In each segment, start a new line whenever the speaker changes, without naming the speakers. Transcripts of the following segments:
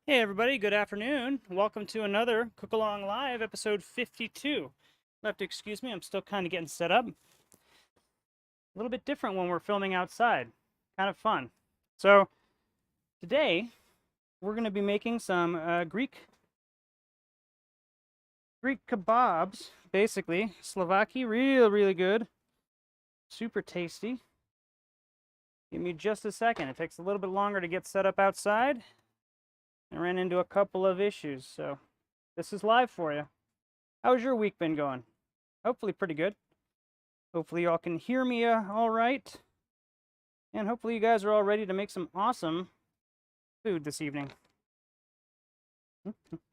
Hey everybody, good afternoon. Welcome to another Cook Along Live, episode 52. You'll have to excuse me, I'm still kind of getting set up. A little bit different when we're filming outside. Kind of fun. So, today, we're going to be making some Greek kebabs, basically. Souvlaki, really good. Super tasty. Give me just a second. It takes a little bit longer to get set up outside. I ran into a couple of issues, so this is live for you. How's your week been going? Hopefully pretty good. Hopefully y'all can hear me all right. And hopefully you guys are all ready to make some awesome food this evening.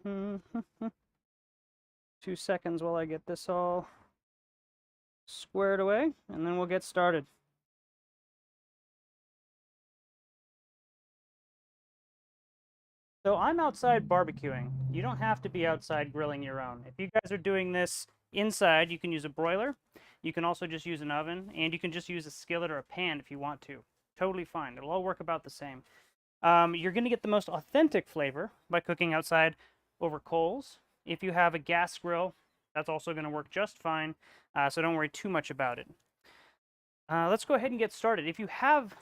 2 seconds while I get this all squared away, and then we'll get started. So I'm outside barbecuing. You don't have to be outside grilling your own. If you guys are doing this inside, you can use a broiler. You can also just use an oven, and you can just use a skillet or a pan if you want to. Totally fine. It'll all work about the same. You're going to get the most authentic flavor by cooking outside over coals. If you have a gas grill, that's also going to work just fine, so don't worry too much about it. Let's go ahead and get started. If you have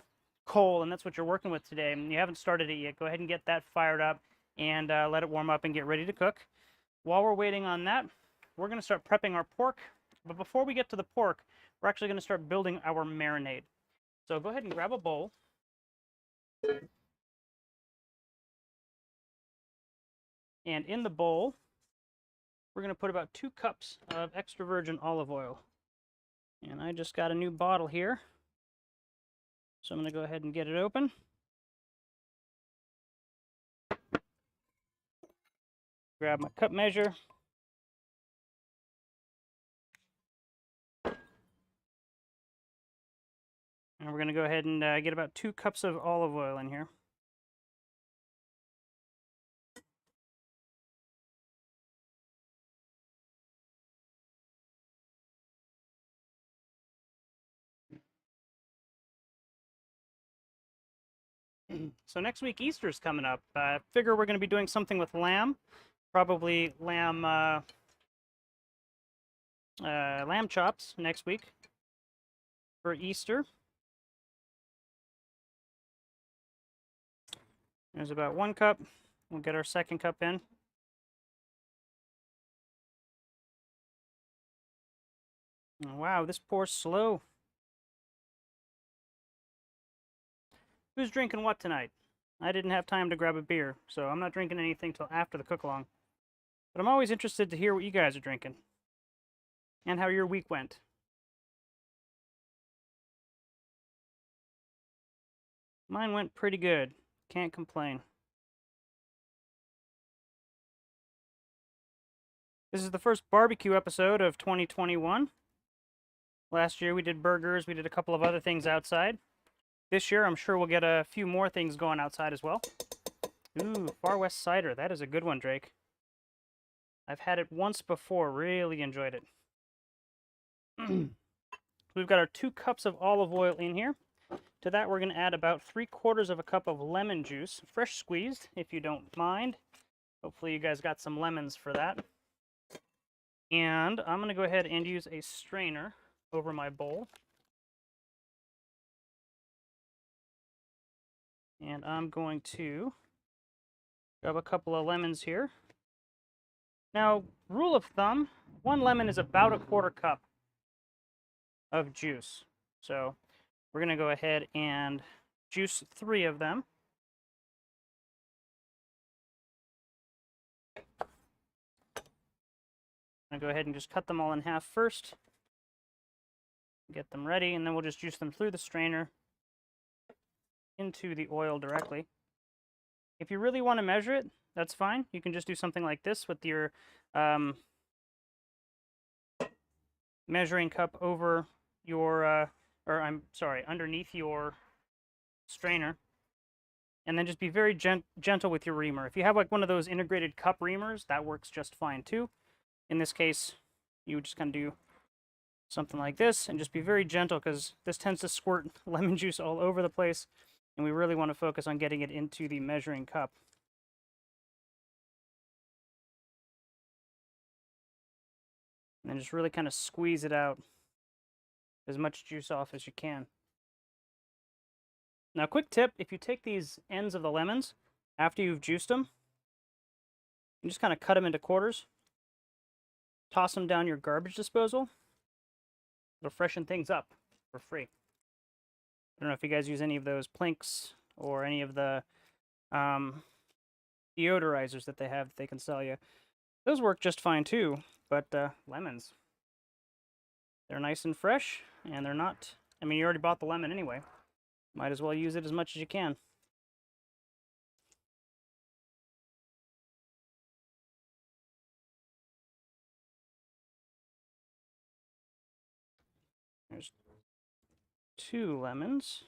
coal and that's what you're working with today and you haven't started it yet, go ahead and get that fired up and let it warm up and get ready to cook. While we're waiting on that, we're going to start prepping our pork. But before we get to the pork, we're actually going to start building our marinade. So go ahead and grab a bowl. And in the bowl, we're going to put about 2 cups of extra virgin olive oil. And I just got a new bottle here, so I'm going to go ahead and get it open. Grab my cup measure. And we're going to go ahead and get about 2 cups of olive oil in here. So next week, Easter's coming up. I figure we're going to be doing something with lamb, probably lamb chops next week for Easter. There's about 1 cup. We'll get our 2nd cup in. Oh, wow, this pours slow. Who's drinking what tonight? I didn't have time to grab a beer, so I'm not drinking anything till after the cook-along. But I'm always interested to hear what you guys are drinking and how your week went. Mine went pretty good. Can't complain. This is the first barbecue episode of 2021. Last year we did burgers, we did a couple of other things outside. This year I'm sure we'll get a few more things going outside as well. Ooh, Far West cider. That is a good one, Drake. I've had it once before, really enjoyed it. We've got our 2 cups of olive oil in here. To that we're going to add about 3/4 of a cup of lemon juice, fresh squeezed if you don't mind. Hopefully you guys got some lemons for that. And I'm going to go ahead and use a strainer over my bowl. And I'm going to grab a couple of lemons here. Now, rule of thumb, 1 lemon is about 1/4 cup of juice. So we're going to go ahead and juice 3 of them. I'm going to go ahead and just cut them all in half first. Get them ready, and then we'll just juice them through the strainer into the oil directly. If you really want to measure it, that's fine. You can just do something like this with your measuring cup over your, underneath your strainer. And then just be very gentle with your reamer. If you have like one of those integrated cup reamers, that works just fine too. In this case, you would just kind of do something like this and just be very gentle because this tends to squirt lemon juice all over the place. And we really want to focus on getting it into the measuring cup. And then just really kind of squeeze it out, as much juice off as you can. Now, quick tip, if you take these ends of the lemons after you've juiced them, you just kind of cut them into quarters, toss them down your garbage disposal. It'll freshen things up for free. I don't know if you guys use any of those plinks or any of the deodorizers that they have that they can sell you. Those work just fine too, but lemons, they're nice and fresh, and they're not, I mean, you already bought the lemon anyway. Might as well use it as much as you can. There's 2 lemons.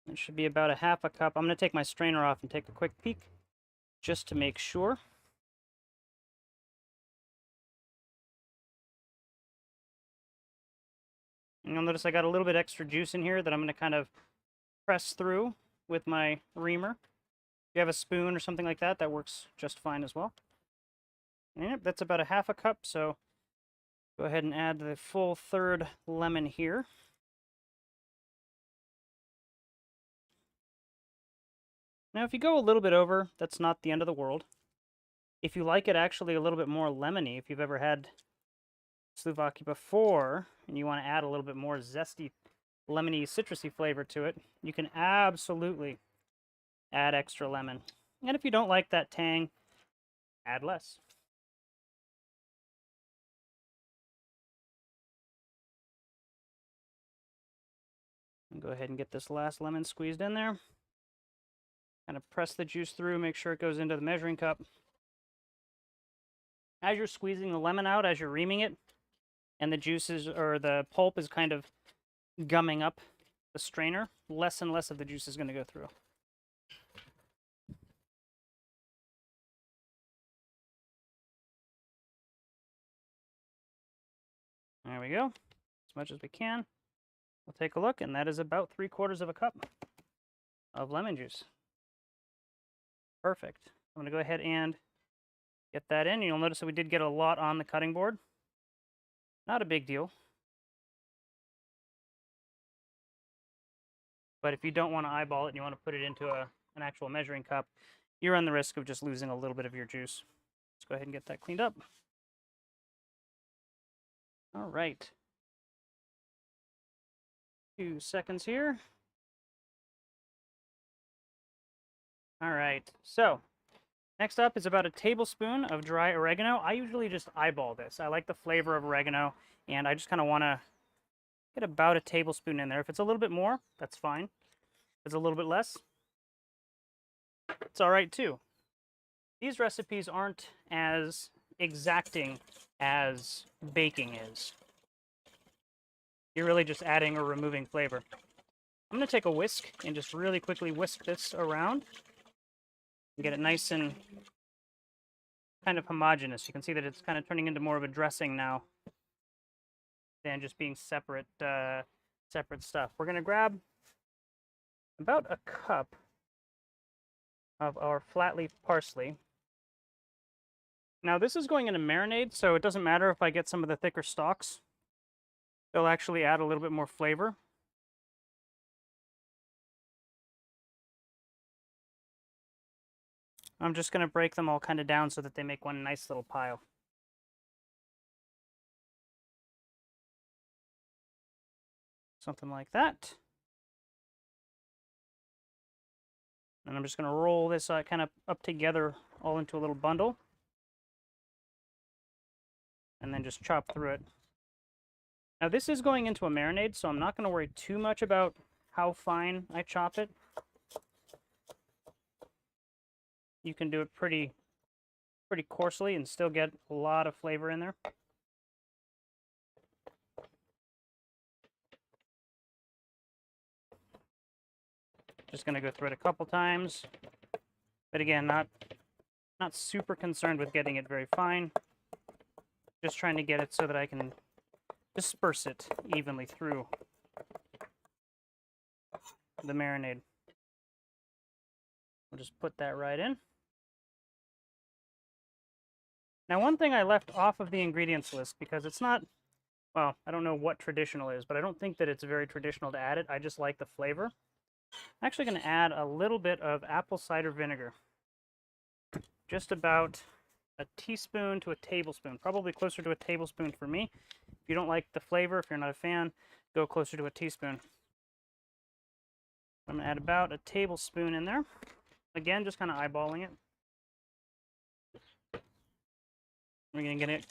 It should be about a half a cup. I'm going to take my strainer off and take a quick peek just to make sure. And you'll notice I got a little bit extra juice in here that I'm going to kind of press through with my reamer. If you have a spoon or something like that, that works just fine as well. And that's about a half a cup, so go ahead and add the full 1/3 lemon here. Now, if you go a little bit over, that's not the end of the world. If you like it actually a little bit more lemony, if you've ever had Souvlaki before, and you want to add a little bit more zesty, lemony, citrusy flavor to it, you can absolutely add extra lemon. And if you don't like that tang, add less. And go ahead and get this last lemon squeezed in there. Kind of press the juice through, make sure it goes into the measuring cup. As you're squeezing the lemon out, as you're reaming it, and the juices or the pulp is kind of gumming up the strainer, less and less of the juice is going to go through. There we go. As much as we can. We'll take a look, and that is about 3/4 of a cup of lemon juice. Perfect. I'm going to go ahead and get that in. You'll notice that we did get a lot on the cutting board. Not a big deal. But if you don't want to eyeball it and you want to put it into an actual measuring cup, you run the risk of just losing a little bit of your juice. Let's go ahead and get that cleaned up. All right. 2 seconds here. All right, so next up is about a tablespoon of dry oregano. I usually just eyeball this. I like the flavor of oregano, and I just kind of want to get about a tablespoon in there. If it's a little bit more, that's fine. If it's a little bit less, it's all right too. These recipes aren't as exacting as baking is. You're really just adding or removing flavor. I'm going to take a whisk and just really quickly whisk this around and get it nice and kind of homogeneous. You can see that it's kind of turning into more of a dressing now than just being separate stuff. We're going to grab about a cup of our flat leaf parsley. Now this is going in a marinade, so it doesn't matter if I get some of the thicker stalks. They'll actually add a little bit more flavor. I'm just going to break them all kind of down so that they make one nice little pile. Something like that. And I'm just going to roll this kind of up together all into a little bundle. And then just chop through it. Now this is going into a marinade, so I'm not going to worry too much about how fine I chop it. You can do it pretty coarsely and still get a lot of flavor in there. Just going to go through it a couple times. But again, not super concerned with getting it very fine. Just trying to get it so that I can disperse it evenly through the marinade. We'll just put that right in. Now, one thing I left off of the ingredients list because it's not, well, I don't know what traditional is, but I don't think that it's very traditional to add it. I just like the flavor. I'm actually going to add a little bit of apple cider vinegar. Just about a teaspoon to a tablespoon, probably closer to a tablespoon for me. If you don't like the flavor, if you're not a fan, go closer to a teaspoon. I'm going to add about a tablespoon in there. Again, just kind of eyeballing it. We're going to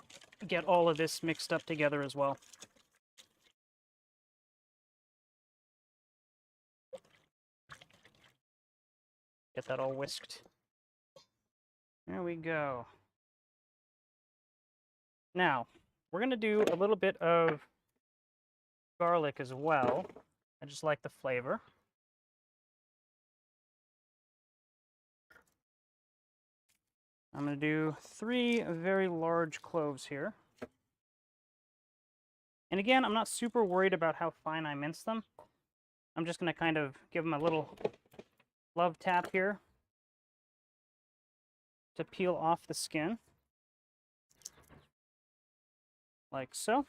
get all of this mixed up together as well. Get that all whisked. There we go. Now, we're going to do a little bit of garlic as well. I just like the flavor. I'm going to do 3 very large cloves here. And again, I'm not super worried about how fine I mince them. I'm just going to kind of give them a little love tap here to peel off the skin. Like so.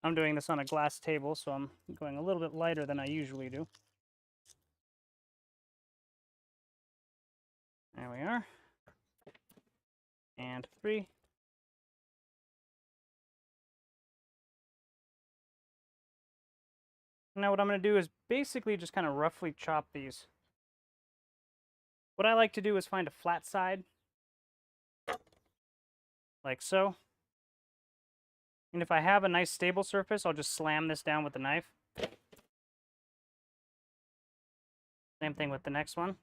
I'm doing this on a glass table, so I'm going a little bit lighter than I usually do. There we are. And 3. Now what I'm going to do is basically just kind of roughly chop these. What I like to do is find a flat side, like so. And if I have a nice stable surface, I'll just slam this down with the knife. Same thing with the next one.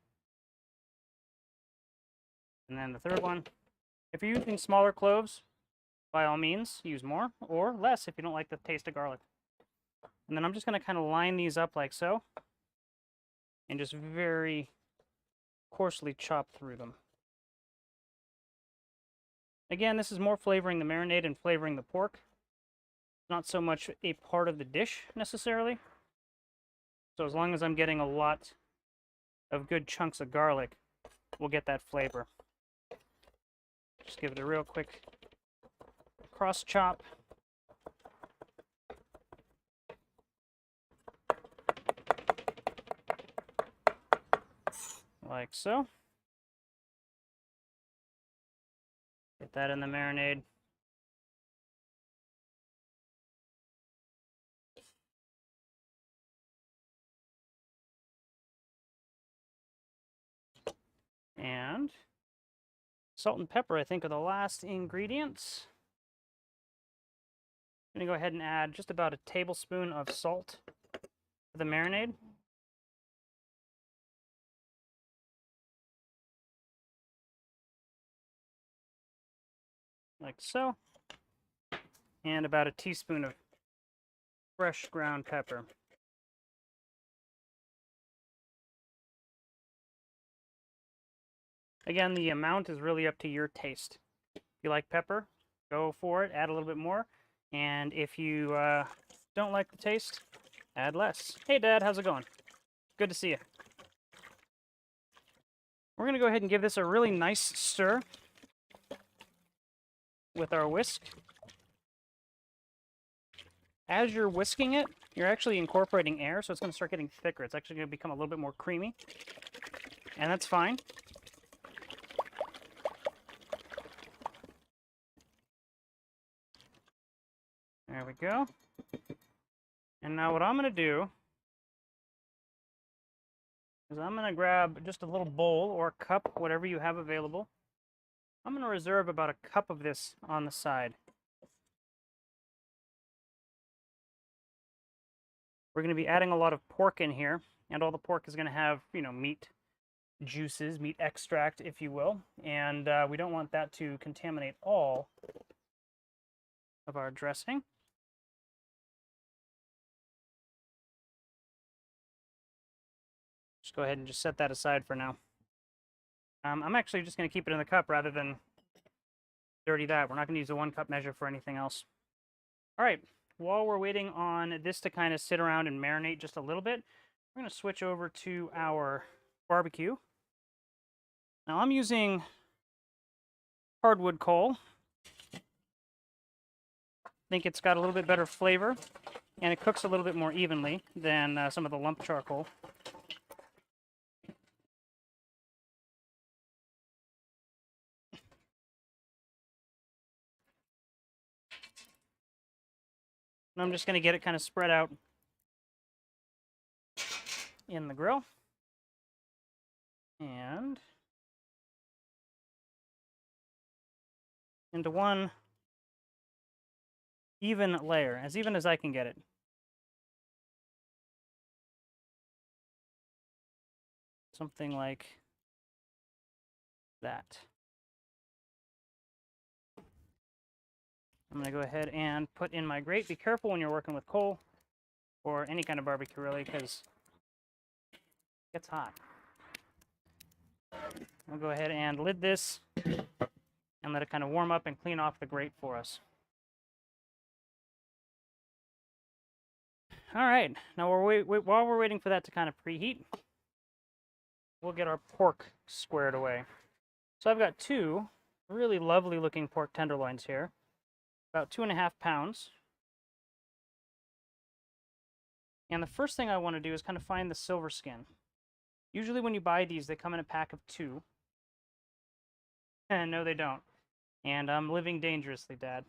And then the third one. If you're using smaller cloves, by all means, use more or less if you don't like the taste of garlic. And then I'm just going to kind of line these up like so and just very coarsely chop through them. Again, this is more flavoring the marinade and flavoring the pork. Not so much a part of the dish necessarily. So as long as I'm getting a lot of good chunks of garlic, we'll get that flavor. Just give it a real quick cross chop. Like so. Get that in the marinade. And salt and pepper, I think, are the last ingredients. I'm going to go ahead and add just about a tablespoon of salt to the marinade. Like so. And about a teaspoon of fresh ground pepper. Again, the amount is really up to your taste. If you like pepper, go for it, add a little bit more. And if you don't like the taste, add less. Hey, Dad, how's it going? Good to see you. We're going to go ahead and give this a really nice stir with our whisk. As you're whisking it, you're actually incorporating air, so it's going to start getting thicker. It's actually going to become a little bit more creamy. And that's fine. There we go. And now what I'm going to do is I'm going to grab just a little bowl or cup, whatever you have available. I'm going to reserve about a cup of this on the side. We're going to be adding a lot of pork in here, and all the pork is going to have, meat juices, meat extract, if you will, and we don't want that to contaminate all of our dressing. Just go ahead and just set that aside for now. I'm actually just going to keep it in the cup rather than dirty that. We're not going to use a 1 cup measure for anything else. All right, while we're waiting on this to kind of sit around and marinate just a little bit, we're going to switch over to our barbecue. Now I'm using hardwood coal. I think it's got a little bit better flavor, and it cooks a little bit more evenly than some of the lump charcoal. And I'm just going to get it kind of spread out in the grill. And into one even layer, as even as I can get it. Something like that. I'm going to go ahead and put in my grate. Be careful when you're working with coal or any kind of barbecue, really, because it gets hot. I'll go ahead and lid this and let it kind of warm up and clean off the grate for us. All right, now while we're waiting for that to kind of preheat, we'll get our pork squared away. So I've got two really lovely looking pork tenderloins here, about 2.5 pounds. And the first thing I want to do is kind of find the silver skin. Usually when you buy these, they come in a pack of 2. And no, they don't. And I'm living dangerously, Dad.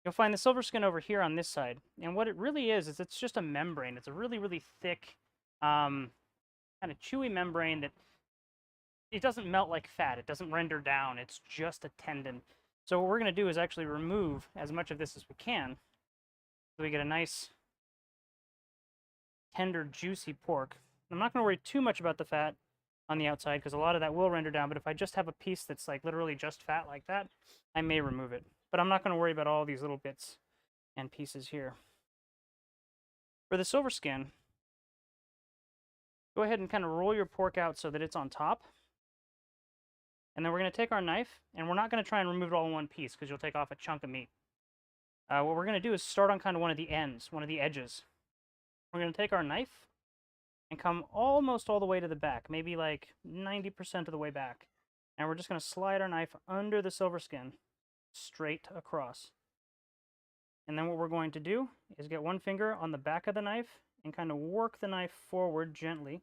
You'll find the silver skin over here on this side. And what it really is it's just a membrane. It's a really, really thick, kind of chewy membrane that it doesn't melt like fat. It doesn't render down. It's just a tendon. So what we're going to do is actually remove as much of this as we can so we get a nice, tender, juicy pork. I'm not going to worry too much about the fat on the outside because a lot of that will render down, but if I just have a piece that's like literally just fat like that, I may remove it. But I'm not going to worry about all these little bits and pieces here. For the silver skin, go ahead and kind of roll your pork out so that it's on top. And then we're going to take our knife, and we're not going to try and remove it all in one piece because you'll take off a chunk of meat. What we're going to do is start on kind of one of the ends, one of the edges. We're going to take our knife and come almost all the way to the back, maybe like 90% of the way back. And we're just going to slide our knife under the silver skin, straight across. And then what we're going to do is get one finger on the back of the knife and kind of work the knife forward gently,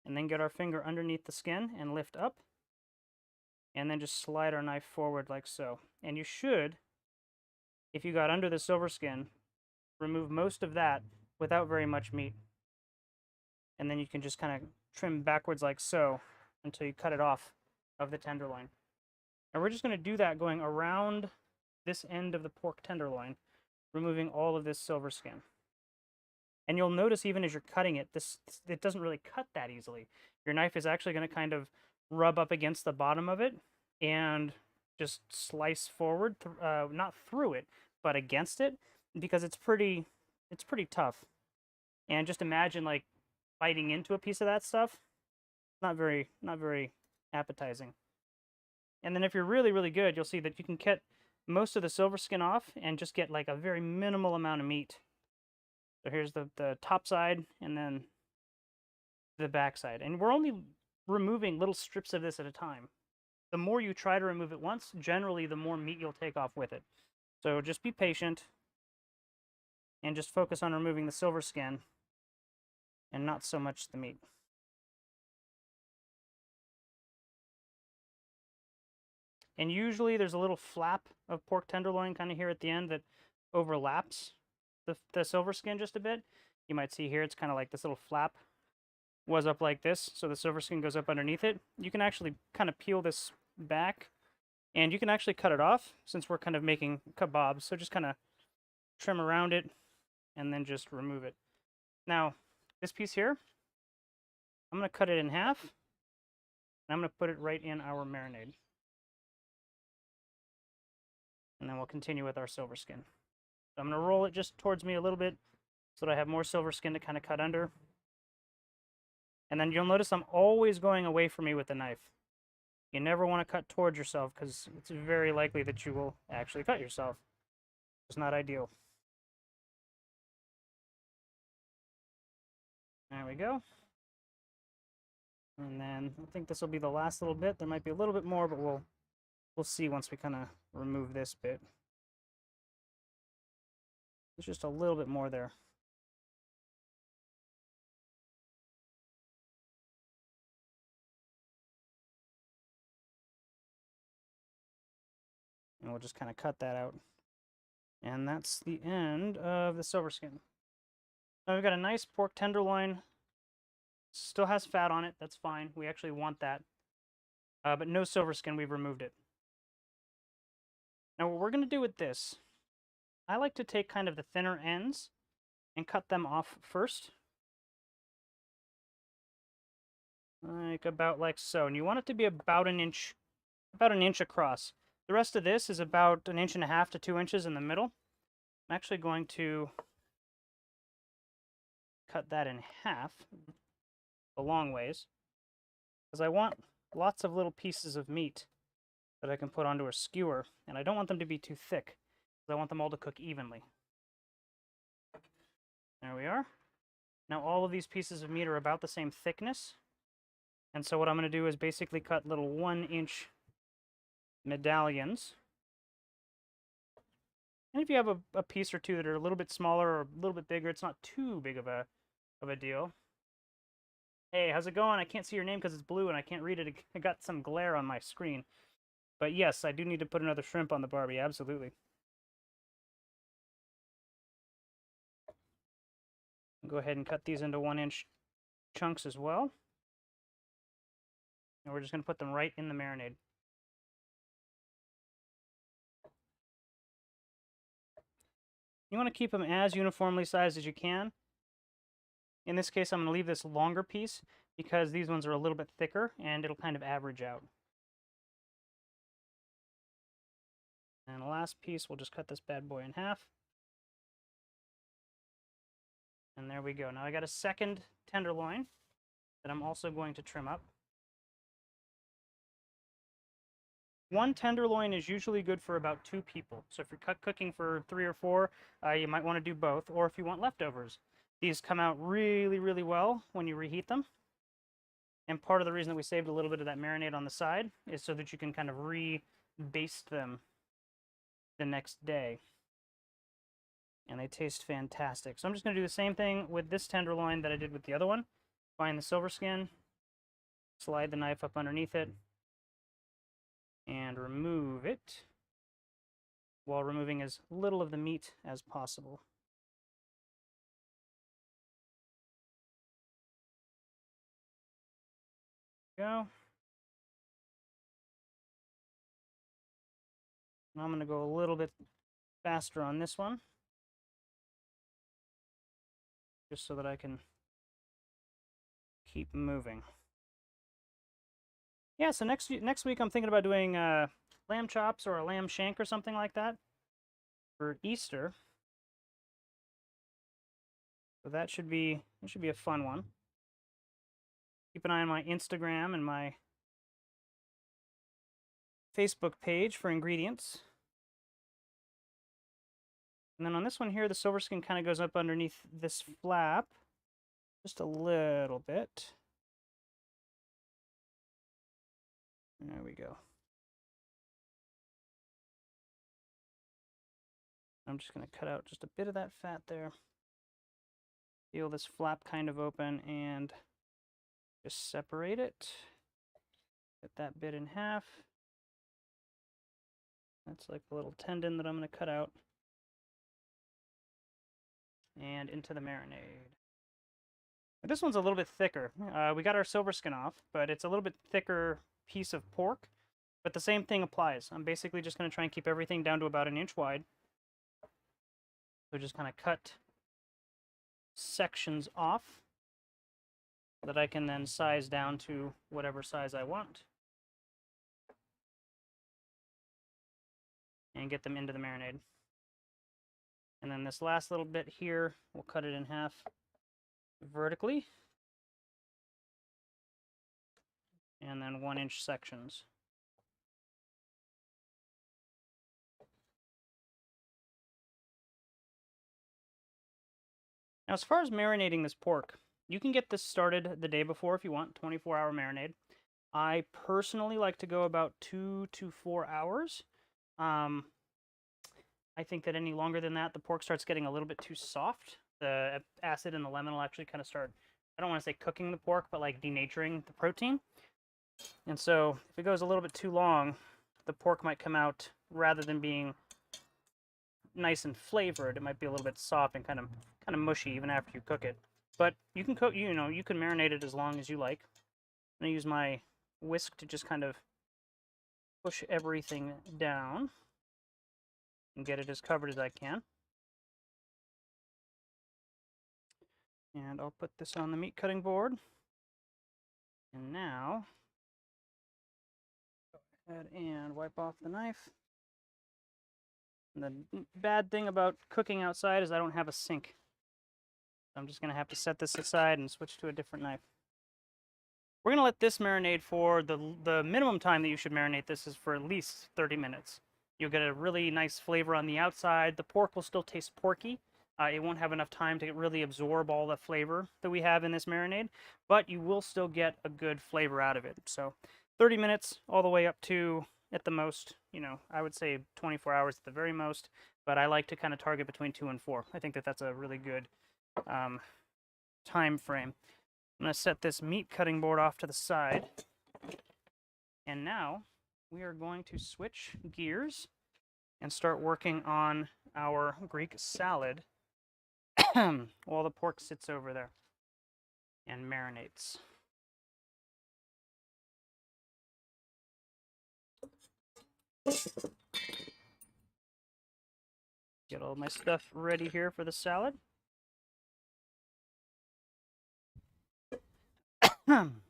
and then get our finger underneath the skin and lift up, and then just slide our knife forward like so. And you should, if you got under the silver skin, remove most of that without very much meat. And then you can just kind of trim backwards like so until you cut it off of the tenderloin. And we're just going to do that going around this end of the pork tenderloin, removing all of this silver skin. And you'll notice even as you're cutting it, it doesn't really cut that easily. Your knife is actually going to kind of rub up against the bottom of it and just slice forward, not through it, but against it, because it's pretty tough. And just imagine like biting into a piece of that stuff. Not very appetizing. And then if you're really, really good, you'll see that you can cut most of the silver skin off and just get like a very minimal amount of meat. So here's the top side and then the back side. And we're only removing little strips of this at a time. The more you try to remove it once, generally the more meat you'll take off with it. So just be patient and just focus on removing the silver skin and not so much the meat. And usually there's a little flap of pork tenderloin kind of here at the end that overlaps the silver skin just a bit. You might see here it's kind of like this little flap was up like this, so the silver skin goes up underneath it. You can actually kind of peel this back, and you can actually cut it off since we're kind of making kebabs. So just kind of trim around it and then just remove it. Now, this piece here, I'm going to cut it in half, and I'm going to put it right in our marinade. And then we'll continue with our silver skin. So I'm going to roll it just towards me a little bit so that I have more silver skin to kind of cut under. And then you'll notice I'm always going away from me with the knife. You never want to cut towards yourself because it's very likely that you will actually cut yourself. It's not ideal. There we go. And then I think this will be the last little bit. There might be a little bit more, but we'll see once we kind of remove this bit. There's just a little bit more there. And we'll just kind of cut that out. And that's the end of the silver skin. Now we've got a nice pork tenderloin. Still has fat on it. That's fine. We actually want that. But no silver skin. We've removed it. Now what we're going to do with this, I like to take kind of the thinner ends and cut them off first. About like so. And you want it to be about an inch across. The rest of this is about 1.5 inches to 2 inches in the middle. I'm actually going to cut that in half the long ways because I want lots of little pieces of meat that I can put onto a skewer, and I don't want them to be too thick because I want them all to cook evenly. There we are. Now all of these pieces of meat are about the same thickness, and so what I'm going to do is basically cut little 1-inch medallions. And if you have a piece or two that are a little bit smaller or a little bit bigger, it's not too big of a deal. Hey, how's it going? I can't see your name because it's blue and I can't read it. I got some glare on my screen. But yes, I do need to put another shrimp on the Barbie, absolutely. Go ahead and cut these into 1-inch chunks as well. And we're just going to put them right in the marinade. You want to keep them as uniformly sized as you can. In this case, I'm going to leave this longer piece because these ones are a little bit thicker and it'll kind of average out. And the last piece, we'll just cut this bad boy in half. And there we go. Now I got a second tenderloin that I'm also going to trim up. One tenderloin is usually good for about 2 people. So if you're cooking for 3 or 4, you might want to do both. Or if you want leftovers. These come out really, really well when you reheat them. And part of the reason that we saved a little bit of that marinade on the side is so that you can kind of re-baste them the next day. And they taste fantastic. So I'm just going to do the same thing with this tenderloin that I did with the other one. Find the silver skin, slide the knife up underneath it, and remove it while removing as little of the meat as possible. Go. Now I'm going to go a little bit faster on this one, just so that I can keep moving. Yeah, so next week I'm thinking about doing lamb chops or a lamb shank or something like that for Easter. So that should be a fun one. Keep an eye on my Instagram and my Facebook page for ingredients. And then on this one here, the silver skin kind of goes up underneath this flap just a little bit. There we go. I'm just going to cut out just a bit of that fat there. Feel this flap kind of open and just separate it. Cut that bit in half. That's like the little tendon that I'm going to cut out. And into the marinade. This one's a little bit thicker. We got our silver skin off, but it's a little bit thicker piece of pork. But the same thing applies. I'm basically just going to try and keep everything down to about 1 inch wide. So just kind of cut sections off that I can then size down to whatever size I want. And get them into the marinade. And then this last little bit here, we'll cut it in half vertically. And then 1 inch sections. Now, as far as marinating this pork, You can get this started the day before if you want, 24-hour marinade. I personally like to go about 2 to 4 hours. I think that any longer than that, the pork starts getting a little bit too soft. The acid in the lemon will actually kind of start, I don't want to say cooking the pork, but like denaturing the protein. And so if it goes a little bit too long, the pork might come out, rather than being nice and flavored, it might be a little bit soft and kind of mushy even after you cook it. But you can cook, you can marinate it as long as you like. I'm gonna use my whisk to just kind of push everything down and get it as covered as I can. And I'll put this on the meat cutting board. And now, go ahead and wipe off the knife. And the bad thing about cooking outside is I don't have a sink. I'm just going to have to set this aside and switch to a different knife. We're going to let this marinate for the minimum time that you should marinate this is for at least 30 minutes. You'll get a really nice flavor on the outside. The pork will still taste porky. It won't have enough time to really absorb all the flavor that we have in this marinade, but you will still get a good flavor out of it. So 30 minutes all the way up to, at the most, I would say 24 hours at the very most, but I like to kind of target between 2 and 4. I think that that's a really good time frame. I'm going to set this meat cutting board off to the side. And now we are going to switch gears and start working on our Greek salad while the pork sits over there and marinates. Get all my stuff ready here for the salad. And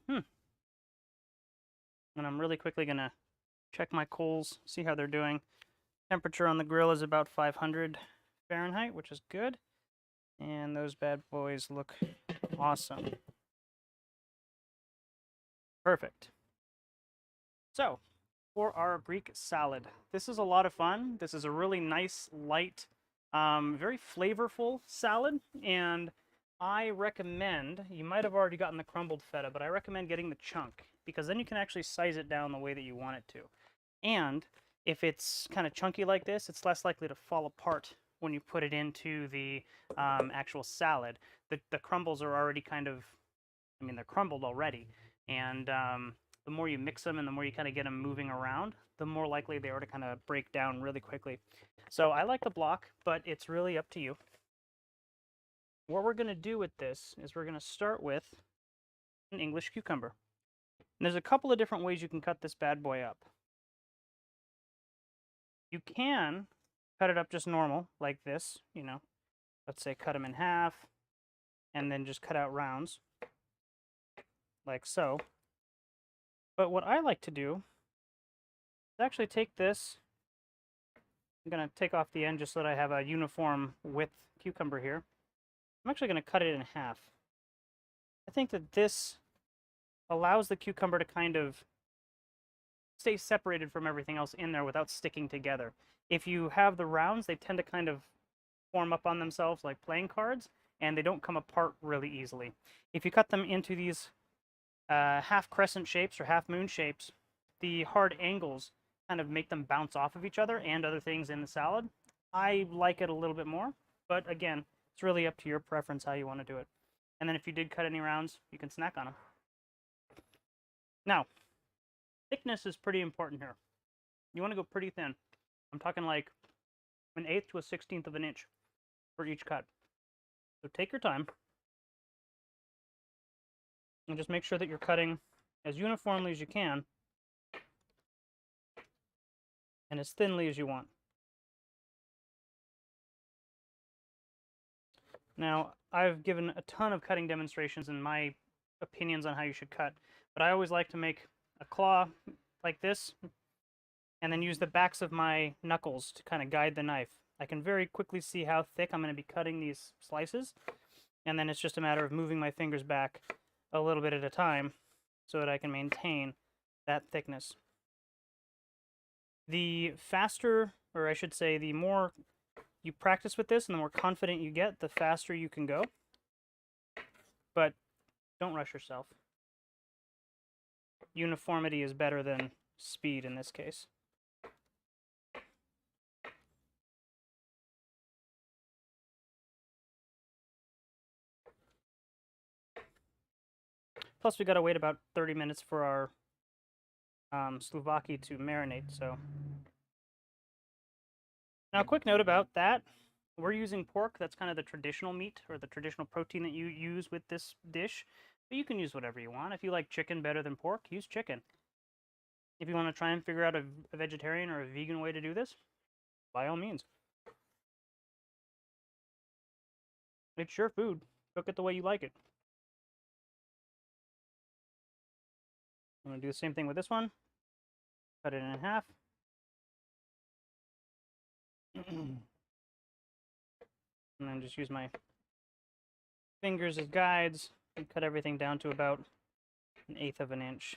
I'm really quickly going to check my coals, see how they're doing. Temperature on the grill is about 500 Fahrenheit, which is good. And those bad boys look awesome. Perfect. So, for our Greek salad, this is a lot of fun. This is a really nice, light, very flavorful salad. And I recommend, you might have already gotten the crumbled feta, but I recommend getting the chunk, because then you can actually size it down the way that you want it to. And if it's kind of chunky like this, it's less likely to fall apart when you put it into the actual salad. The crumbles are already kind of, they're crumbled already. And the more you mix them and the more you kind of get them moving around, the more likely they are to kind of break down really quickly. So I like the block, but it's really up to you. What we're going to do with this is we're going to start with an English cucumber. And there's a couple of different ways you can cut this bad boy up. You can cut it up just normal, like this, let's say cut them in half, and then just cut out rounds, like so. But what I like to do is actually take this, I'm going to take off the end just so that I have a uniform width cucumber here. I'm actually going to cut it in half. I think that this allows the cucumber to kind of stay separated from everything else in there without sticking together. If you have the rounds, they tend to kind of form up on themselves like playing cards, and they don't come apart really easily. If you cut them into these half crescent shapes or half moon shapes, the hard angles kind of make them bounce off of each other and other things in the salad. I like it a little bit more, but again, it's really up to your preference how you want to do it. And then if you did cut any rounds, you can snack on them. Now, thickness is pretty important here. You want to go pretty thin. I'm talking like 1/8 to 1/16 of an inch for each cut. So take your time and just make sure that you're cutting as uniformly as you can and as thinly as you want. Now, I've given a ton of cutting demonstrations and my opinions on how you should cut, but I always like to make a claw like this and then use the backs of my knuckles to kind of guide the knife. I can very quickly see how thick I'm going to be cutting these slices, and then it's just a matter of moving my fingers back a little bit at a time so that I can maintain that thickness. The faster, or I should say, the more you practice with this and the more confident you get, the faster you can go. But Don't rush yourself. Uniformity is better than speed in this case. Plus, we gotta wait about 30 minutes for our Souvlaki to marinate, so. Now, a quick note about that. We're using pork. That's kind of the traditional meat or the traditional protein that you use with this dish. But you can use whatever you want. If you like chicken better than pork, use chicken. If you want to try and figure out a vegetarian or a vegan way to do this, by all means. It's your food. Cook it the way you like it. I'm going to do the same thing with this one. Cut it in half. And then just use my fingers as guides and cut everything down to about 1/8 of an inch.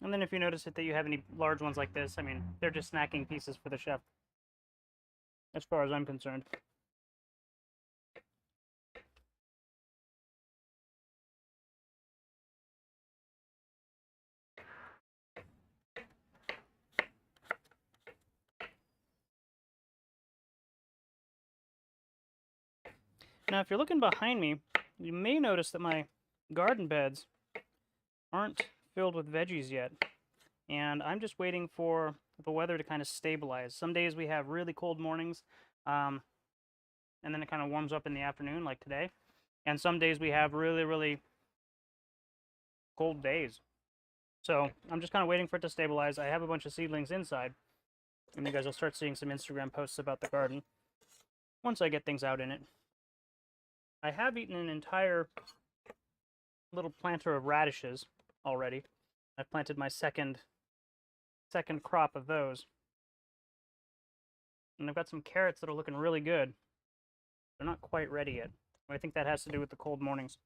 And then if you notice that you have any large ones like this, I mean, they're just snacking pieces for the chef, as far as I'm concerned. Now, if you're looking behind me, you may notice that my garden beds aren't filled with veggies yet. And I'm just waiting for the weather to kind of stabilize. Some days we have really cold mornings, and then it kind of warms up in the afternoon, like today. And some days we have really, really cold days. So I'm just kind of waiting for it to stabilize. I have a bunch of seedlings inside, and you guys will start seeing some Instagram posts about the garden once I get things out in it. I have eaten an entire little planter of radishes already. I've planted my second crop of those. And I've got some carrots that are looking really good. They're not quite ready yet. I think that has to do with the cold mornings.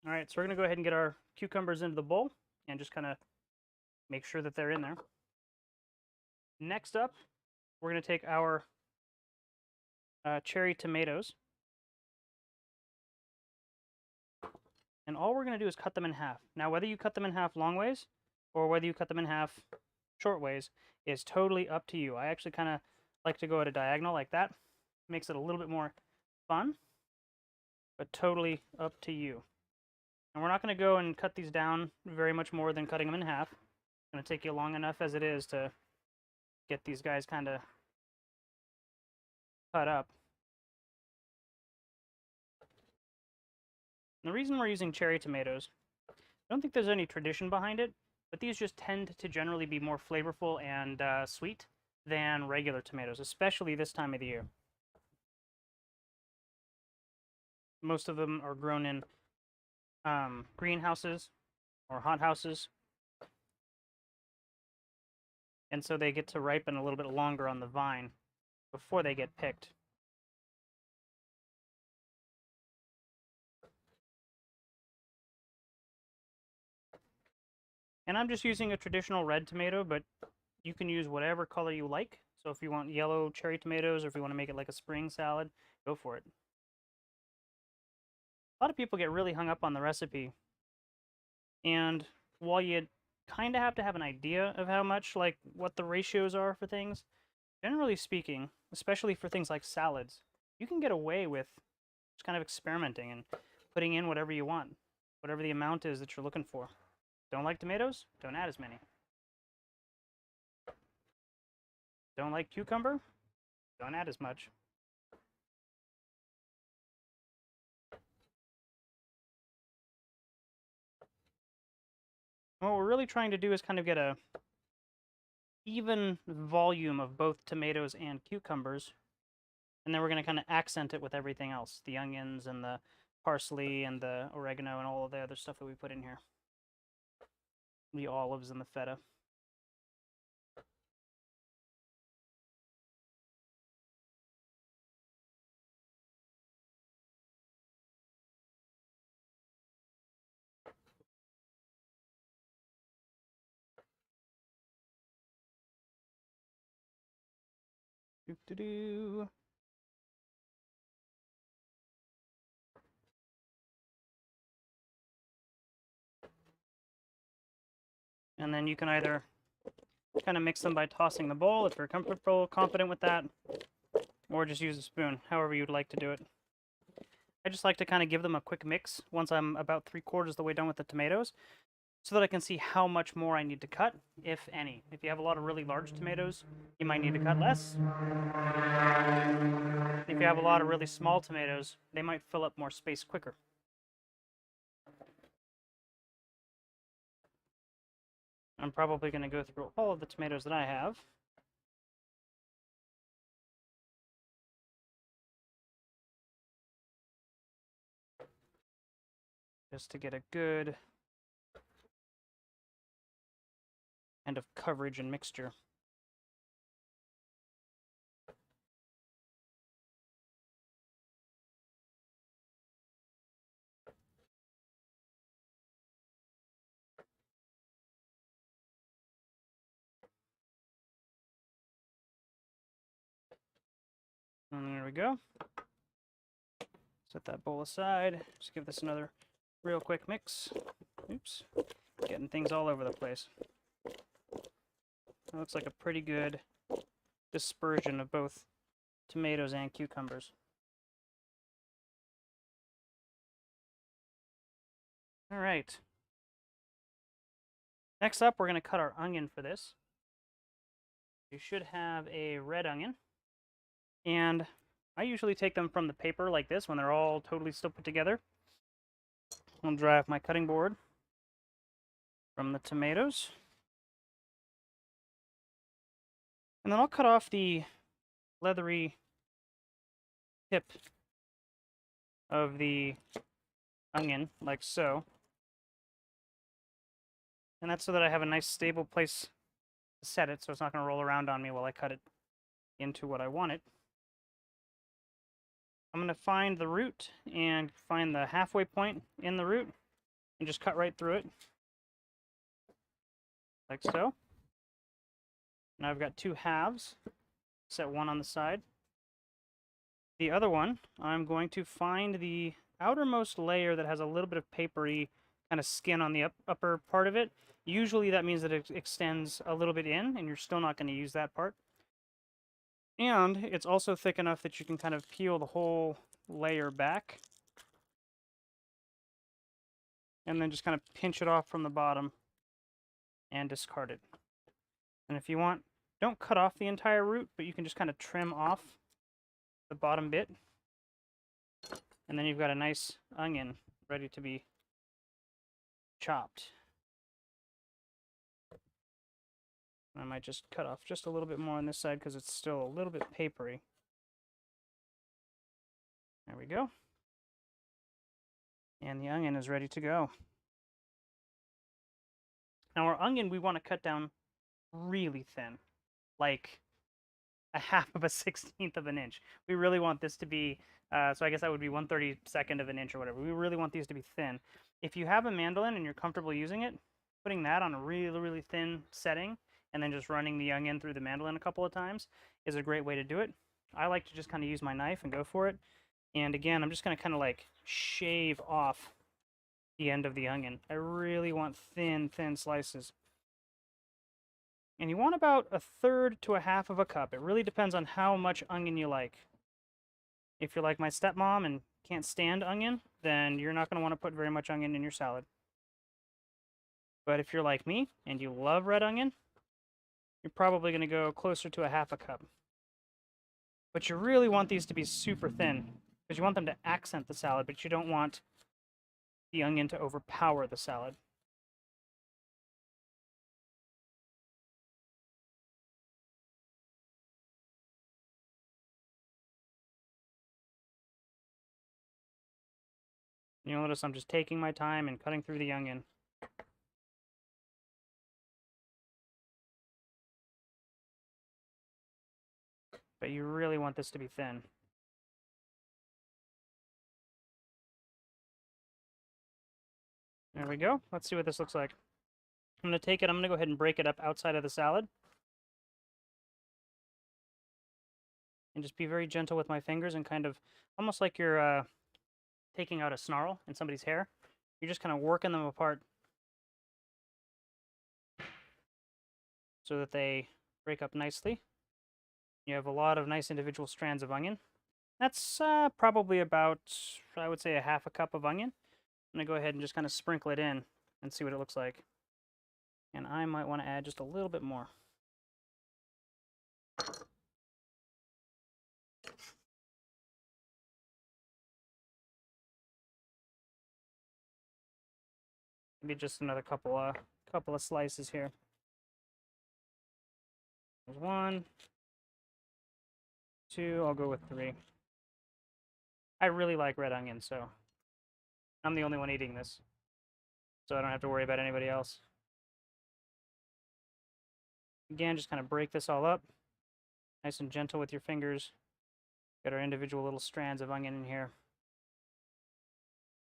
All right, so we're going to go ahead and get our cucumbers into the bowl and just kind of make sure that they're in there. Next up, we're going to take our cherry tomatoes. And all we're going to do is cut them in half. Now, whether you cut them in half long ways or whether you cut them in half short ways is totally up to you. I actually kind of like to go at a diagonal like that. Makes it a little bit more fun, but totally up to you. And we're not going to go and cut these down very much more than cutting them in half. It's going to take you long enough as it is to get these guys kind of cut up. And the reason we're using cherry tomatoes, I don't think there's any tradition behind it, but these just tend to generally be more flavorful and sweet than regular tomatoes, especially this time of the year. Most of them are grown in greenhouses or hothouses, and so they get to ripen a little bit longer on the vine before they get picked. And I'm just using a traditional red tomato, but you can use whatever color you like. So if you want yellow cherry tomatoes or if you want to make it like a spring salad, go for it. A lot of people get really hung up on the recipe. And while you kind of have to have an idea of how much, like what the ratios are for things, generally speaking, especially for things like salads, you can get away with just kind of experimenting and putting in whatever you want, whatever the amount is that you're looking for. Don't like tomatoes? Don't add as many. Don't like cucumber? Don't add as much. What we're really trying to do is kind of get a even volume of both tomatoes and cucumbers, and then we're going to kind of accent it with everything else, the onions and the parsley and the oregano and all of the other stuff that we put in here, the olives and the feta. Doo-doo-doo. And then you can either kind of mix them by tossing the bowl if you're comfortable, confident with that, or just use a spoon, however you'd like to do it. I just like to kind of give them a quick mix once I'm about 3/4 the way done with the tomatoes, so that I can see how much more I need to cut, if any. If you have a lot of really large tomatoes, you might need to cut less. If you have a lot of really small tomatoes, they might fill up more space quicker. I'm probably going to go through all of the tomatoes that I have. Just to get a good kind of coverage and mixture. And there we go. Set that bowl aside. Just give this another real quick mix. Oops. Getting things all over the place. That looks like a pretty good dispersion of both tomatoes and cucumbers. All right. Next up, we're going to cut our onion for this. You should have a red onion. And I usually take them from the paper like this when they're all totally still put together. I'll dry off my cutting board from the tomatoes. And then I'll cut off the leathery tip of the onion, like so. And that's so that I have a nice stable place to set it, so it's not going to roll around on me while I cut it into what I want it. I'm going to find the root and find the halfway point in the root and just cut right through it, like so. Now I've got 2 halves, set one on the side. The other one, I'm going to find the outermost layer that has a little bit of papery kind of skin on the upper part of it. Usually that means that it extends a little bit in, and you're still not going to use that part. And it's also thick enough that you can kind of peel the whole layer back. And then just kind of pinch it off from the bottom and discard it. And if you want, don't cut off the entire root, but you can just kind of trim off the bottom bit. And then you've got a nice onion ready to be chopped. I might just cut off just a little bit more on this side because it's still a little bit papery. There we go. And the onion is ready to go. Now our onion we want to cut down really thin, like a 1/2 of an inch. We really want this to be, so I guess that would be 1/32 of an inch or whatever. We really want these to be thin. If you have a mandolin and you're comfortable using it, putting that on a really, really thin setting and then just running the onion through the mandolin a couple of times is a great way to do it. I like to just kind of use my knife and go for it. And again, I'm just going to kind of like shave off the end of the onion. I really want thin, thin slices. And you want about 1/3 to 1/2 of a cup. It really depends on how much onion you like. If you're like my stepmom and can't stand onion, then you're not going to want to put very much onion in your salad. But if you're like me and you love red onion, you're probably going to go closer to 1/2 cup. But you really want these to be super thin because you want them to accent the salad, but you don't want the onion to overpower the salad. You'll notice I'm just taking my time and cutting through the onion. But you really want this to be thin. There we go. Let's see what this looks like. I'm going to take it, I'm going to go ahead and break it up outside of the salad. and just be very gentle with my fingers and kind of almost like you're taking out a snarl in somebody's hair. You're just kind of working them apart so that they break up nicely. You have a lot of nice individual strands of onion. That's probably about, I would say, a half a cup of onion. I'm going to go ahead and just kind of sprinkle it in and see what it looks like. And I might want to add just a little bit more. Maybe just another couple of slices here. There's 1, 2, I'll go with 3. I really like red onion, so I'm the only one eating this. So I don't have to worry about anybody else. Again, just kind of break this all up. Nice and gentle with your fingers. Got our individual little strands of onion in here.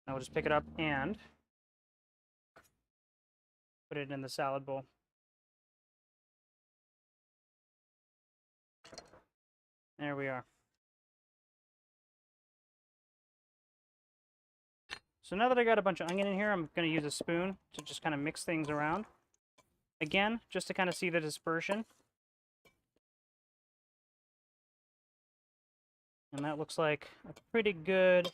Now we'll just pick it up and put it in the salad bowl. There we are. So now that I got a bunch of onion in here, I'm going to use a spoon to just kind of mix things around. Again, just to kind of see the dispersion. And that looks like a pretty good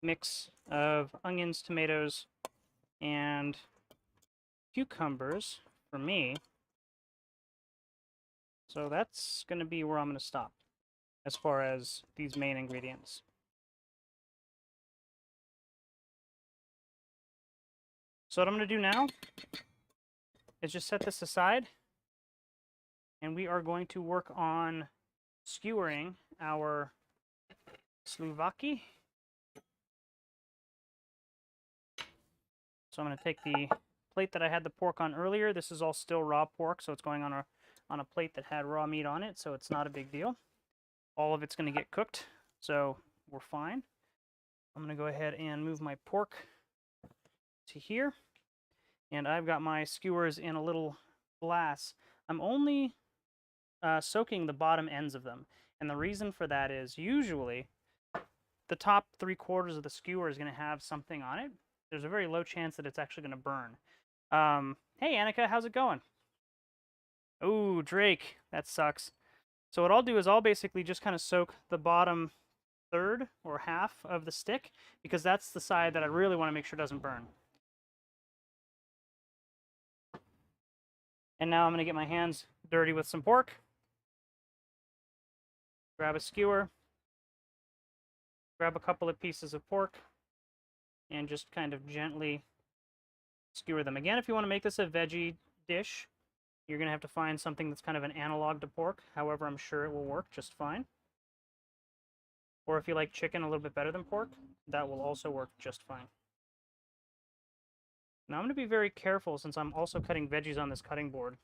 mix of onions, tomatoes, and cucumbers for me. So that's going to be where I'm going to stop as far as these main ingredients. So what I'm going to do now is just set this aside, and we are going to work on skewering our Souvlaki. So I'm going to take the plate that I had the pork on earlier. This is all still raw pork, so it's going on a plate that had raw meat on it, so it's not a big deal. All of it's going to get cooked, so we're fine. I'm going to go ahead and move my pork to here, and I've got my skewers in a little glass. I'm only soaking the bottom ends of them, and the reason for that is usually the top 3/4 of the skewer is going to have something on it. There's a very low chance that it's actually going to burn. Hey Annika, how's it going? Oh, Drake, that sucks. So what I'll do is I'll basically just kind of soak the bottom third or half of the stick, because that's the side that I really want to make sure doesn't burn. And now I'm going to get my hands dirty with some pork. Grab a skewer. Grab a couple of pieces of pork. And just kind of gently skewer them. Again, if you want to make this a veggie dish, you're going to have to find something that's kind of an analog to pork. However, I'm sure it will work just fine. Or if you like chicken a little bit better than pork, that will also work just fine. Now I'm going to be very careful, since I'm also cutting veggies on this cutting board,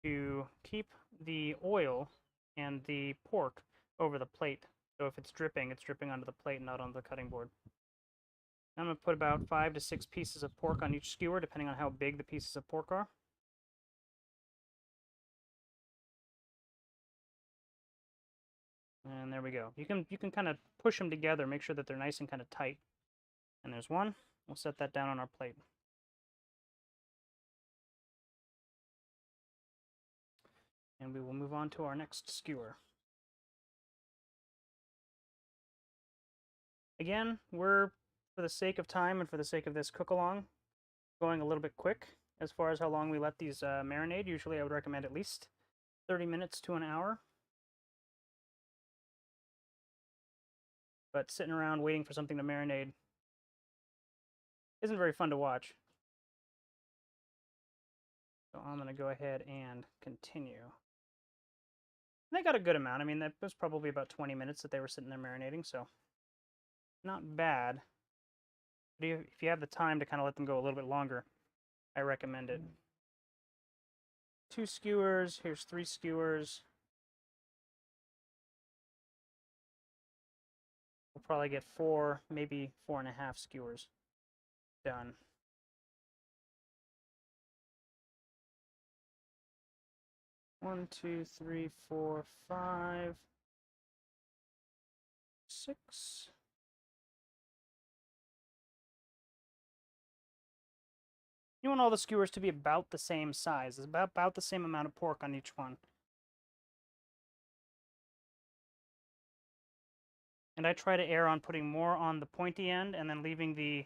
to keep the oil and the pork over the plate. So if it's dripping onto the plate, not on the cutting board. I'm going to put about 5 to 6 pieces of pork on each skewer, depending on how big the pieces of pork are. And there we go. You can kind of push them together, make sure that they're nice and kind of tight. And there's one. We'll set that down on our plate. And we will move on to our next skewer. Again, we're, for the sake of time and for the sake of this cook-along, going a little bit quick as far as how long we let these marinate. Usually I would recommend at least 30 minutes to an hour. But sitting around waiting for something to marinate isn't very fun to watch. So I'm going to go ahead and continue. They got a good amount. I mean, that was probably about 20 minutes that they were sitting there marinating, so not bad. But if you have the time to kind of let them go a little bit longer, I recommend it. 2 skewers. Here's 3 skewers. We'll probably get 4, maybe 4.5 skewers done. 1, 2, 3, 4, 5, 6. You want all the skewers to be about the same size. It's about the same amount of pork on each one. And I try to err on putting more on the pointy end and then leaving the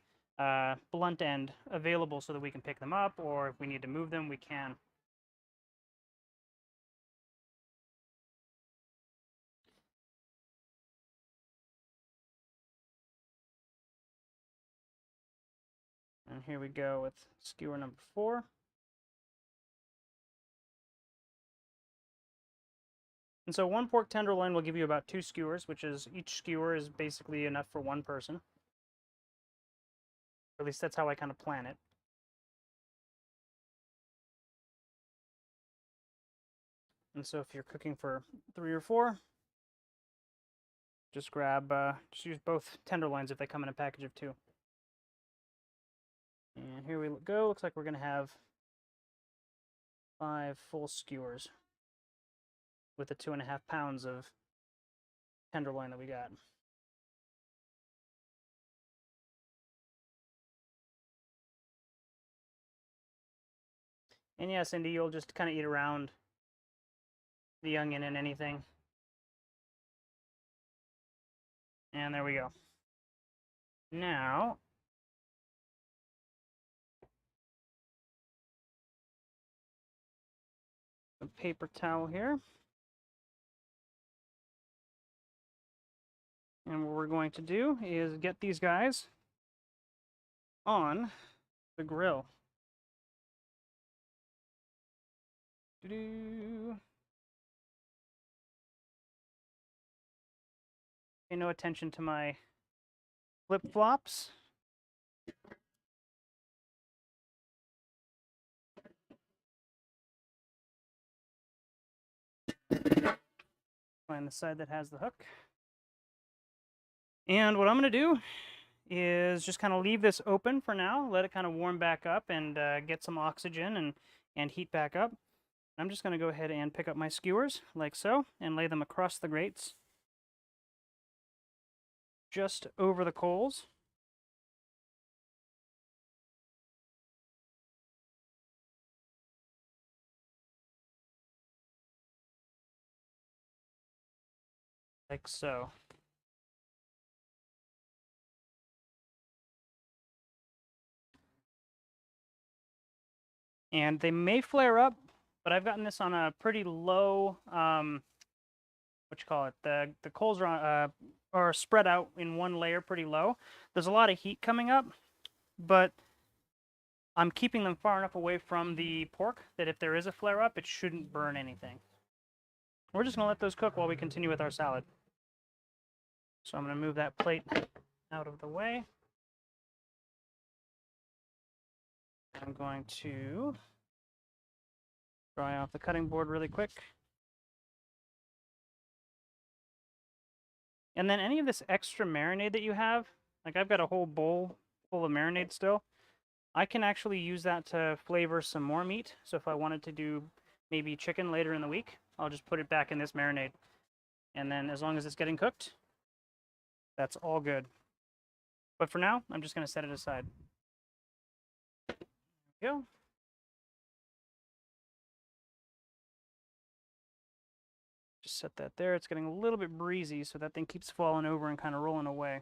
blunt end available so that we can pick them up, or if we need to move them, we can. And here we go with skewer number 4. And so 1 pork tenderloin will give you about 2 skewers, which is each skewer is basically enough for 1 person. Or at least that's how I kind of plan it. And so if you're cooking for 3 or 4, just just use both tenderloins if they come in a package of 2. And here we go. Looks like we're going to have 5 full skewers with the 2.5 pounds of tenderloin that we got. And yeah, Cindy, you'll just kind of eat around the onion and anything. And there we go. Now, a paper towel here. And what we're going to do is get these guys on the grill. Pay no attention to my flip-flops. Find the side that has the hook. And what I'm going to do is just kind of leave this open for now, let it kind of warm back up and get some oxygen and heat back up. I'm just going to go ahead and pick up my skewers like so and lay them across the grates just over the coals. Like so. And they may flare up, but I've gotten this on a pretty low, the coals are spread out in one layer pretty low. There's a lot of heat coming up, but I'm keeping them far enough away from the pork that if there is a flare up, it shouldn't burn anything. We're just going to let those cook while we continue with our salad. So I'm going to move that plate out of the way. I'm going to dry off the cutting board really quick. And then any of this extra marinade that you have, like I've got a whole bowl full of marinade still, I can actually use that to flavor some more meat. So if I wanted to do maybe chicken later in the week, I'll just put it back in this marinade. And then as long as it's getting cooked, that's all good. But for now, I'm just going to set it aside. There we go. Just set that there. It's getting a little bit breezy, so that thing keeps falling over and kind of rolling away.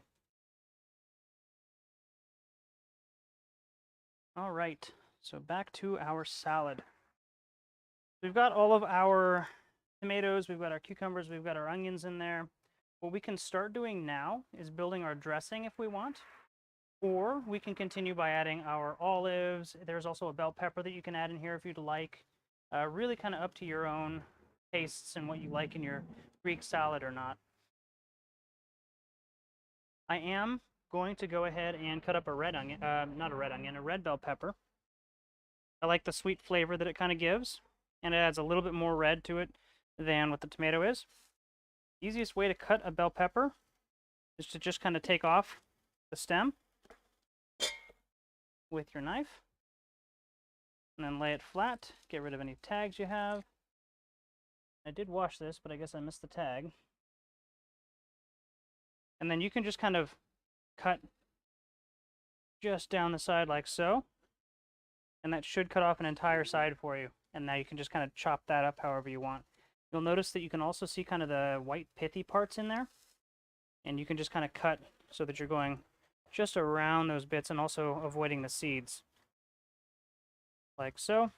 All right, so back to our salad. We've got all of our tomatoes, we've got our cucumbers, we've got our onions in there. What we can start doing now is building our dressing if we want, or we can continue by adding our olives. There's also a bell pepper that you can add in here if you'd like. Really kind of up to your own tastes and what you like in your Greek salad or not. I am going to go ahead and cut up a red onion, not a red onion, a red bell pepper. I like the sweet flavor that it kind of gives, and it adds a little bit more red to it than what the tomato is. Easiest way to cut a bell pepper is to just kind of take off the stem with your knife and then lay it flat. Get rid of any tags you have. I did wash this, but I guess I missed the tag. And then you can just kind of cut just down the side like so. And that should cut off an entire side for you. And now you can just kind of chop that up however you want. You'll notice that you can also see kind of the white pithy parts in there. And you can just kind of cut so that you're going just around those bits and also avoiding the seeds. Like so.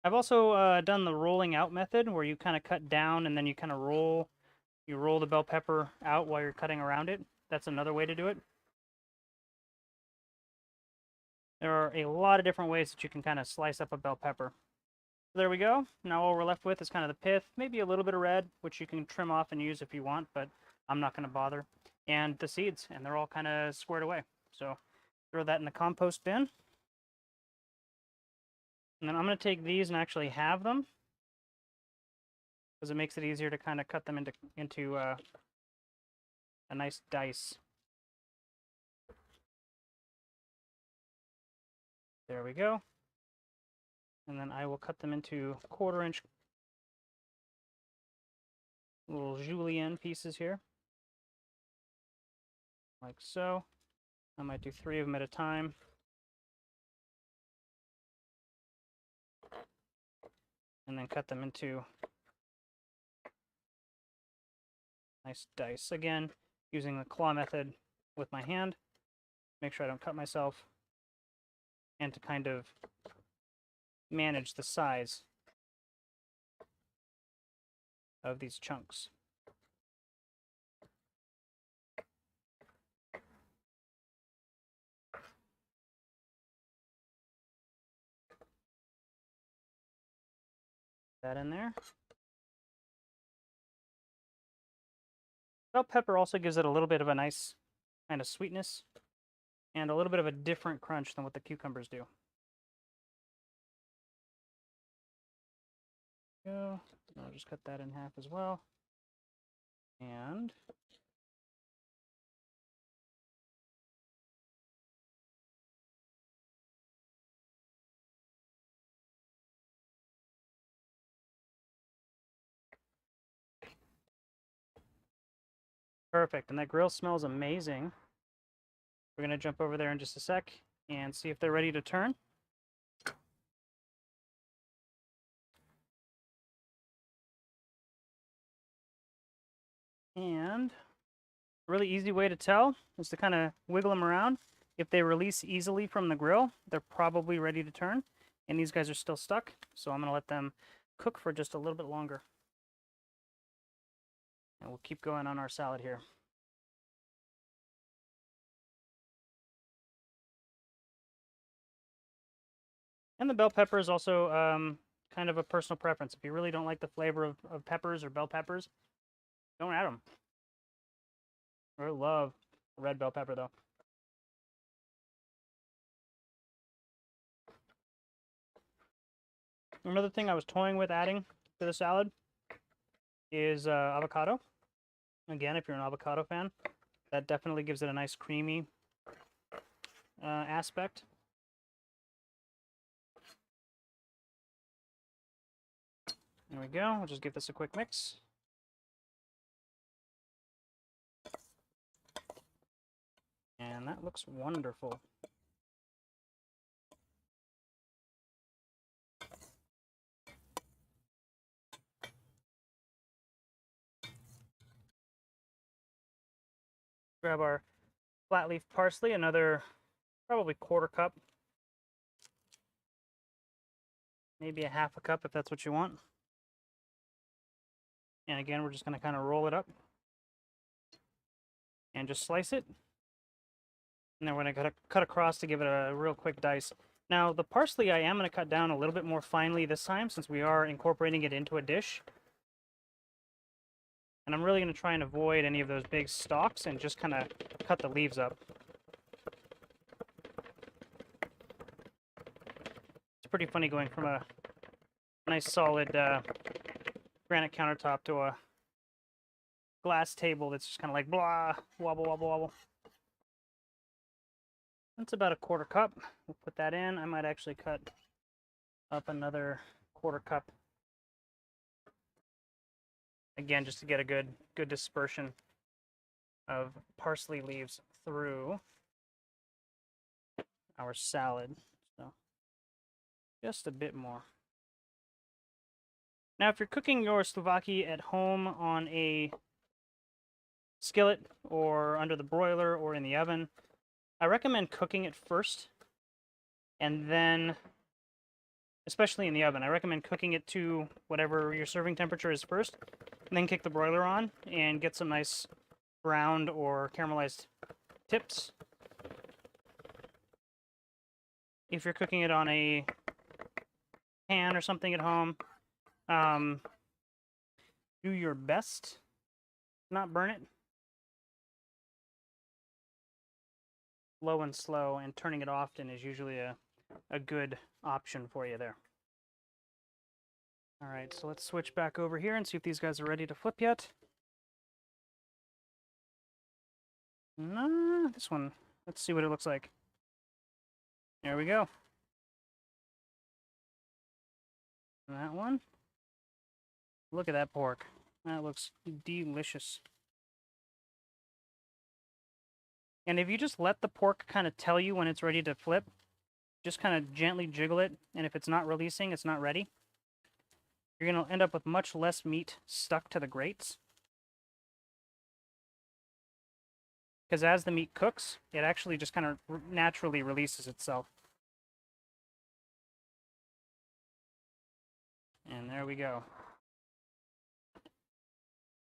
I've also done the rolling out method where you kind of cut down and then you kind of roll. You roll the bell pepper out while you're cutting around it. That's another way to do it. There are a lot of different ways that you can kind of slice up a bell pepper. There we go. Now all we're left with is kind of the pith, maybe a little bit of red, which you can trim off and use if you want, but I'm not going to bother. And the seeds, and they're all kind of squared away. So throw that in the compost bin. And then I'm going to take these and actually halve them, because it makes it easier to kind of cut them into a nice dice. There we go. And then I will cut them into 1/4 inch little julienne pieces here. Like so. I might do 3 of them at a time. And then cut them into nice dice. Again, using the claw method with my hand. Make sure I don't cut myself. And to kind of manage the size of these chunks. That in there. Bell pepper also gives it a little bit of a nice kind of sweetness and a little bit of a different crunch than what the cucumbers do. Go. I'll just cut that in half as well. And perfect. And that grill smells amazing. We're going to jump over there in just a sec and see if they're ready to turn. And a really easy way to tell is to kind of wiggle them around. If they release easily from the grill, they're probably ready to turn. And these guys are still stuck, so I'm going to let them cook for just a little bit longer. And we'll keep going on our salad here. And the bell pepper is also kind of a personal preference. If you really don't like the flavor of peppers or bell peppers, don't add them. I love red bell pepper, though. Another thing I was toying with adding to the salad is avocado. Again, if you're an avocado fan, that definitely gives it a nice creamy aspect. There we go. I'll just give this a quick mix. And that looks wonderful. Grab our flat leaf parsley, another probably 1/4 cup. Maybe a 1/2 cup if that's what you want. And again, we're just going to kind of roll it up and just slice it. And then we're going to cut across to give it a real quick dice. Now, the parsley I am going to cut down a little bit more finely this time since we are incorporating it into a dish. And I'm really going to try and avoid any of those big stalks and just kind of cut the leaves up. It's pretty funny going from a nice solid granite countertop to a glass table that's just kind of like blah, wobble, wobble, wobble. That's about a 1/4 cup. We'll put that in. I might actually cut up another 1/4 cup Again, just to get a good dispersion of parsley leaves through our salad. So just a bit more. Now, if you're cooking your souvlaki at home on a skillet or under the broiler or in the oven, I recommend cooking it first, and then, especially in the oven, I recommend cooking it to whatever your serving temperature is first, and then kick the broiler on and get some nice browned or caramelized tips. If you're cooking it on a pan or something at home, do your best to not burn it. Low and slow, and turning it often is usually a good option for you there. All right, so let's switch back over here and see if these guys are ready to flip yet. No, this one. Let's see what it looks like. There we go. And that one. Look at that pork. That looks delicious. And if you just let the pork kind of tell you when it's ready to flip, just kind of gently jiggle it, and if it's not releasing, it's not ready. You're going to end up with much less meat stuck to the grates. Because as the meat cooks, it actually just kind of naturally releases itself. And there we go.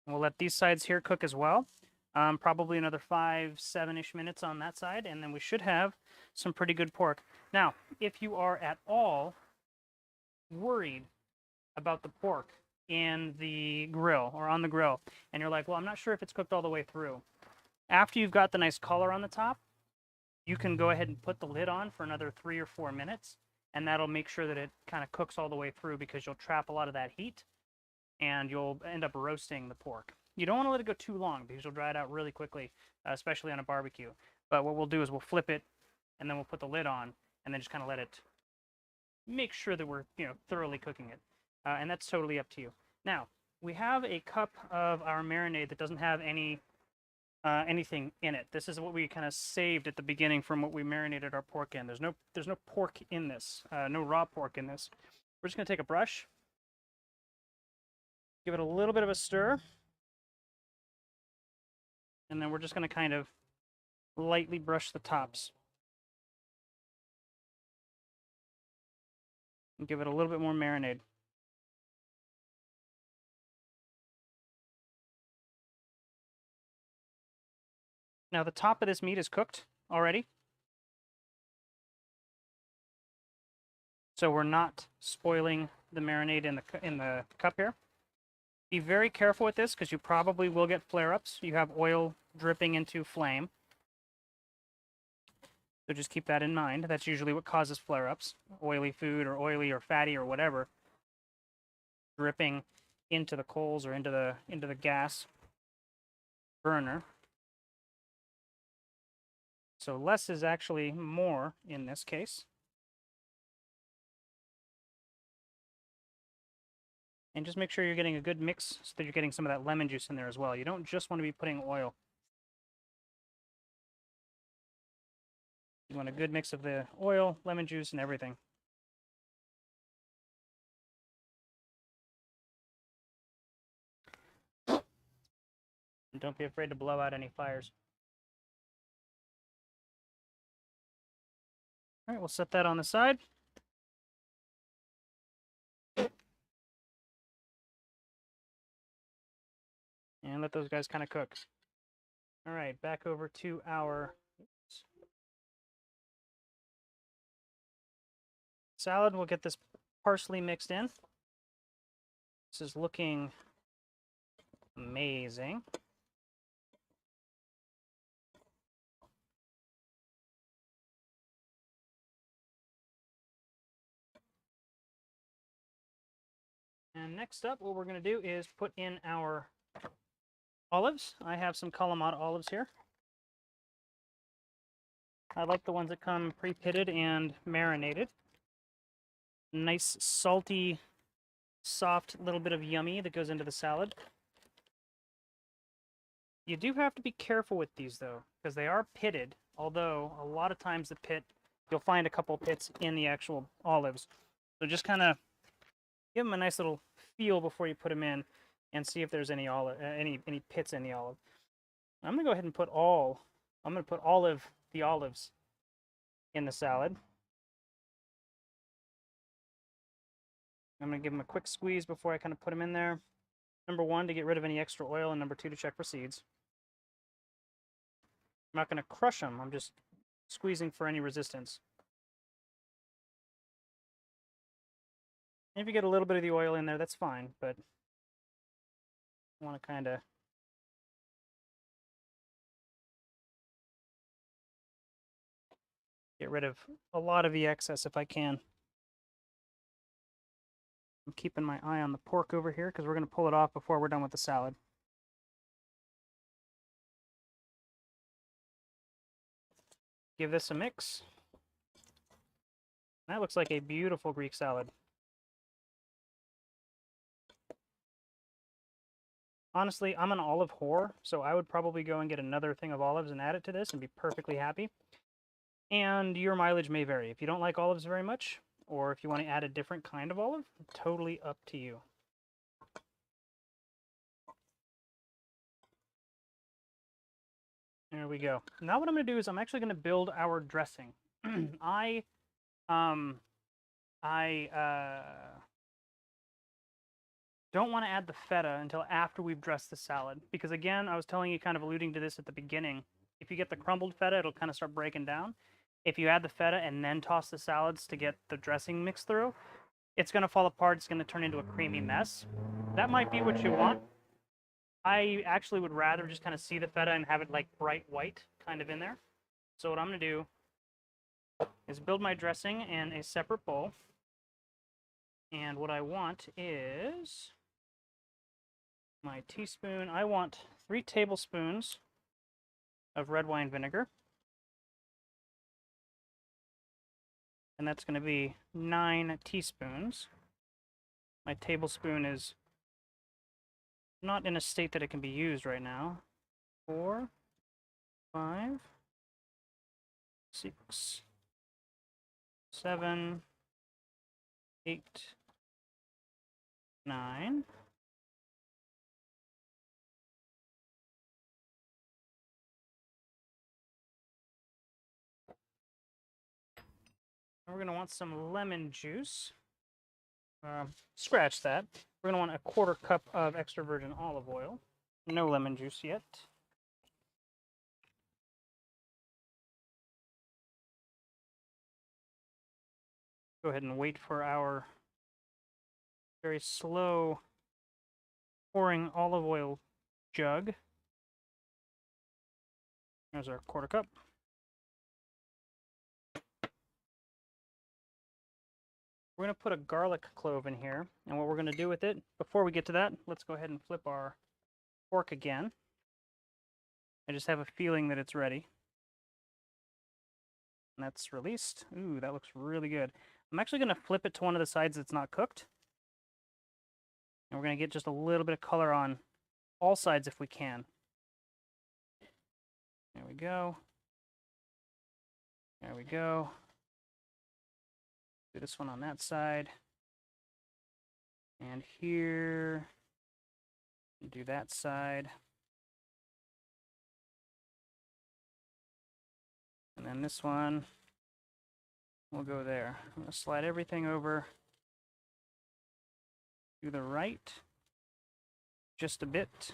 We'll let these sides here cook as well. Probably another 5-7-ish minutes on that side, and then we should have some pretty good pork. Now, if you are at all worried about the pork in the grill or on the grill, and you're like, well, I'm not sure if it's cooked all the way through. After you've got the nice color on the top, you can go ahead and put the lid on for another 3 or 4 minutes, and that'll make sure that it kind of cooks all the way through, because you'll trap a lot of that heat, and you'll end up roasting the pork. You don't want to let it go too long, because you'll dry it out really quickly, especially on a barbecue. But what we'll do is we'll flip it, and then we'll put the lid on, and then just kind of let it make sure that we're thoroughly cooking it. And that's totally up to you. Now, we have a cup of our marinade that doesn't have anything in it. This is what we kind of saved at the beginning from what we marinated our pork in. There's no pork in this, no raw pork in this. We're just going to take a brush, give it a little bit of a stir, and then we're just going to kind of lightly brush the tops. And give it a little bit more marinade. Now the top of this meat is cooked already, so we're not spoiling the marinade in the cup here. Be very careful with this, because you probably will get flare-ups. You have oil dripping into flame, so just keep that in mind. That's usually what causes flare-ups. Oily food, or oily or fatty or whatever, dripping into the coals or into the gas burner. So less is actually more in this case. And just make sure you're getting a good mix so that you're getting some of that lemon juice in there as well. You don't just want to be putting oil. You want a good mix of the oil, lemon juice, and everything. And don't be afraid to blow out any fires. All right, we'll set that on the side. And let those guys kind of cook. All right, back over to our salad. We'll get this parsley mixed in. This is looking amazing. And next up, what we're going to do is put in our olives. I have some Kalamata olives here. I like the ones that come pre-pitted and marinated. Nice, salty, soft little bit of yummy that goes into the salad. You do have to be careful with these though, because they are pitted, although a lot of times the pit, you'll find a couple pits in the actual olives. So just kind of give them a nice little feel before you put them in and see if there's any any pits in the olive. I'm gonna go ahead and put I'm gonna put the olives in the salad. I'm gonna give them a quick squeeze before I kind of put them in there. Number one, to get rid of any extra oil, and number two, to check for seeds. I'm not gonna crush them, I'm just squeezing for any resistance. And if you get a little bit of the oil in there, that's fine, but I want to kind of get rid of a lot of the excess if I can. I'm keeping my eye on the pork over here because we're going to pull it off before we're done with the salad. Give this a mix. That looks like a beautiful Greek salad. Honestly, I'm an olive whore, so I would probably go and get another thing of olives and add it to this and be perfectly happy. And your mileage may vary. If you don't like olives very much, or if you want to add a different kind of olive, totally up to you. There we go. Now what I'm going to do is I'm actually going to build our dressing. I don't want to add the feta until after we've dressed the salad. Because again, I was telling you, kind of alluding to this at the beginning, if you get the crumbled feta, it'll kind of start breaking down. If you add the feta and then toss the salads to get the dressing mixed through, it's going to fall apart. It's going to turn into a creamy mess. That might be what you want. I actually would rather just kind of see the feta and have it like bright white kind of in there. So what I'm going to do is build my dressing in a separate bowl. And what I want is my teaspoon. I want 3 tablespoons of red wine vinegar. And that's going to be 9 teaspoons. My tablespoon is not in a state that it can be used right now. 4, 5, 6, 7, 8, 9. We're going to want some lemon juice. Scratch that. We're going to want a 1/4 cup of extra virgin olive oil. No lemon juice yet. Go ahead and wait for our very slow pouring olive oil jug. There's our 1/4 cup. We're going to put a garlic clove in here, and what we're going to do with it, before we get to that, let's go ahead and flip our pork again. I just have a feeling that it's ready. And that's released. Ooh, that looks really good. I'm actually going to flip it to one of the sides that's not cooked. And we're going to get just a little bit of color on all sides if we can. There we go. There we go. Do this one on that side. And here. Do that side. And then this one will go there. I'm going to slide everything over to the right just a bit.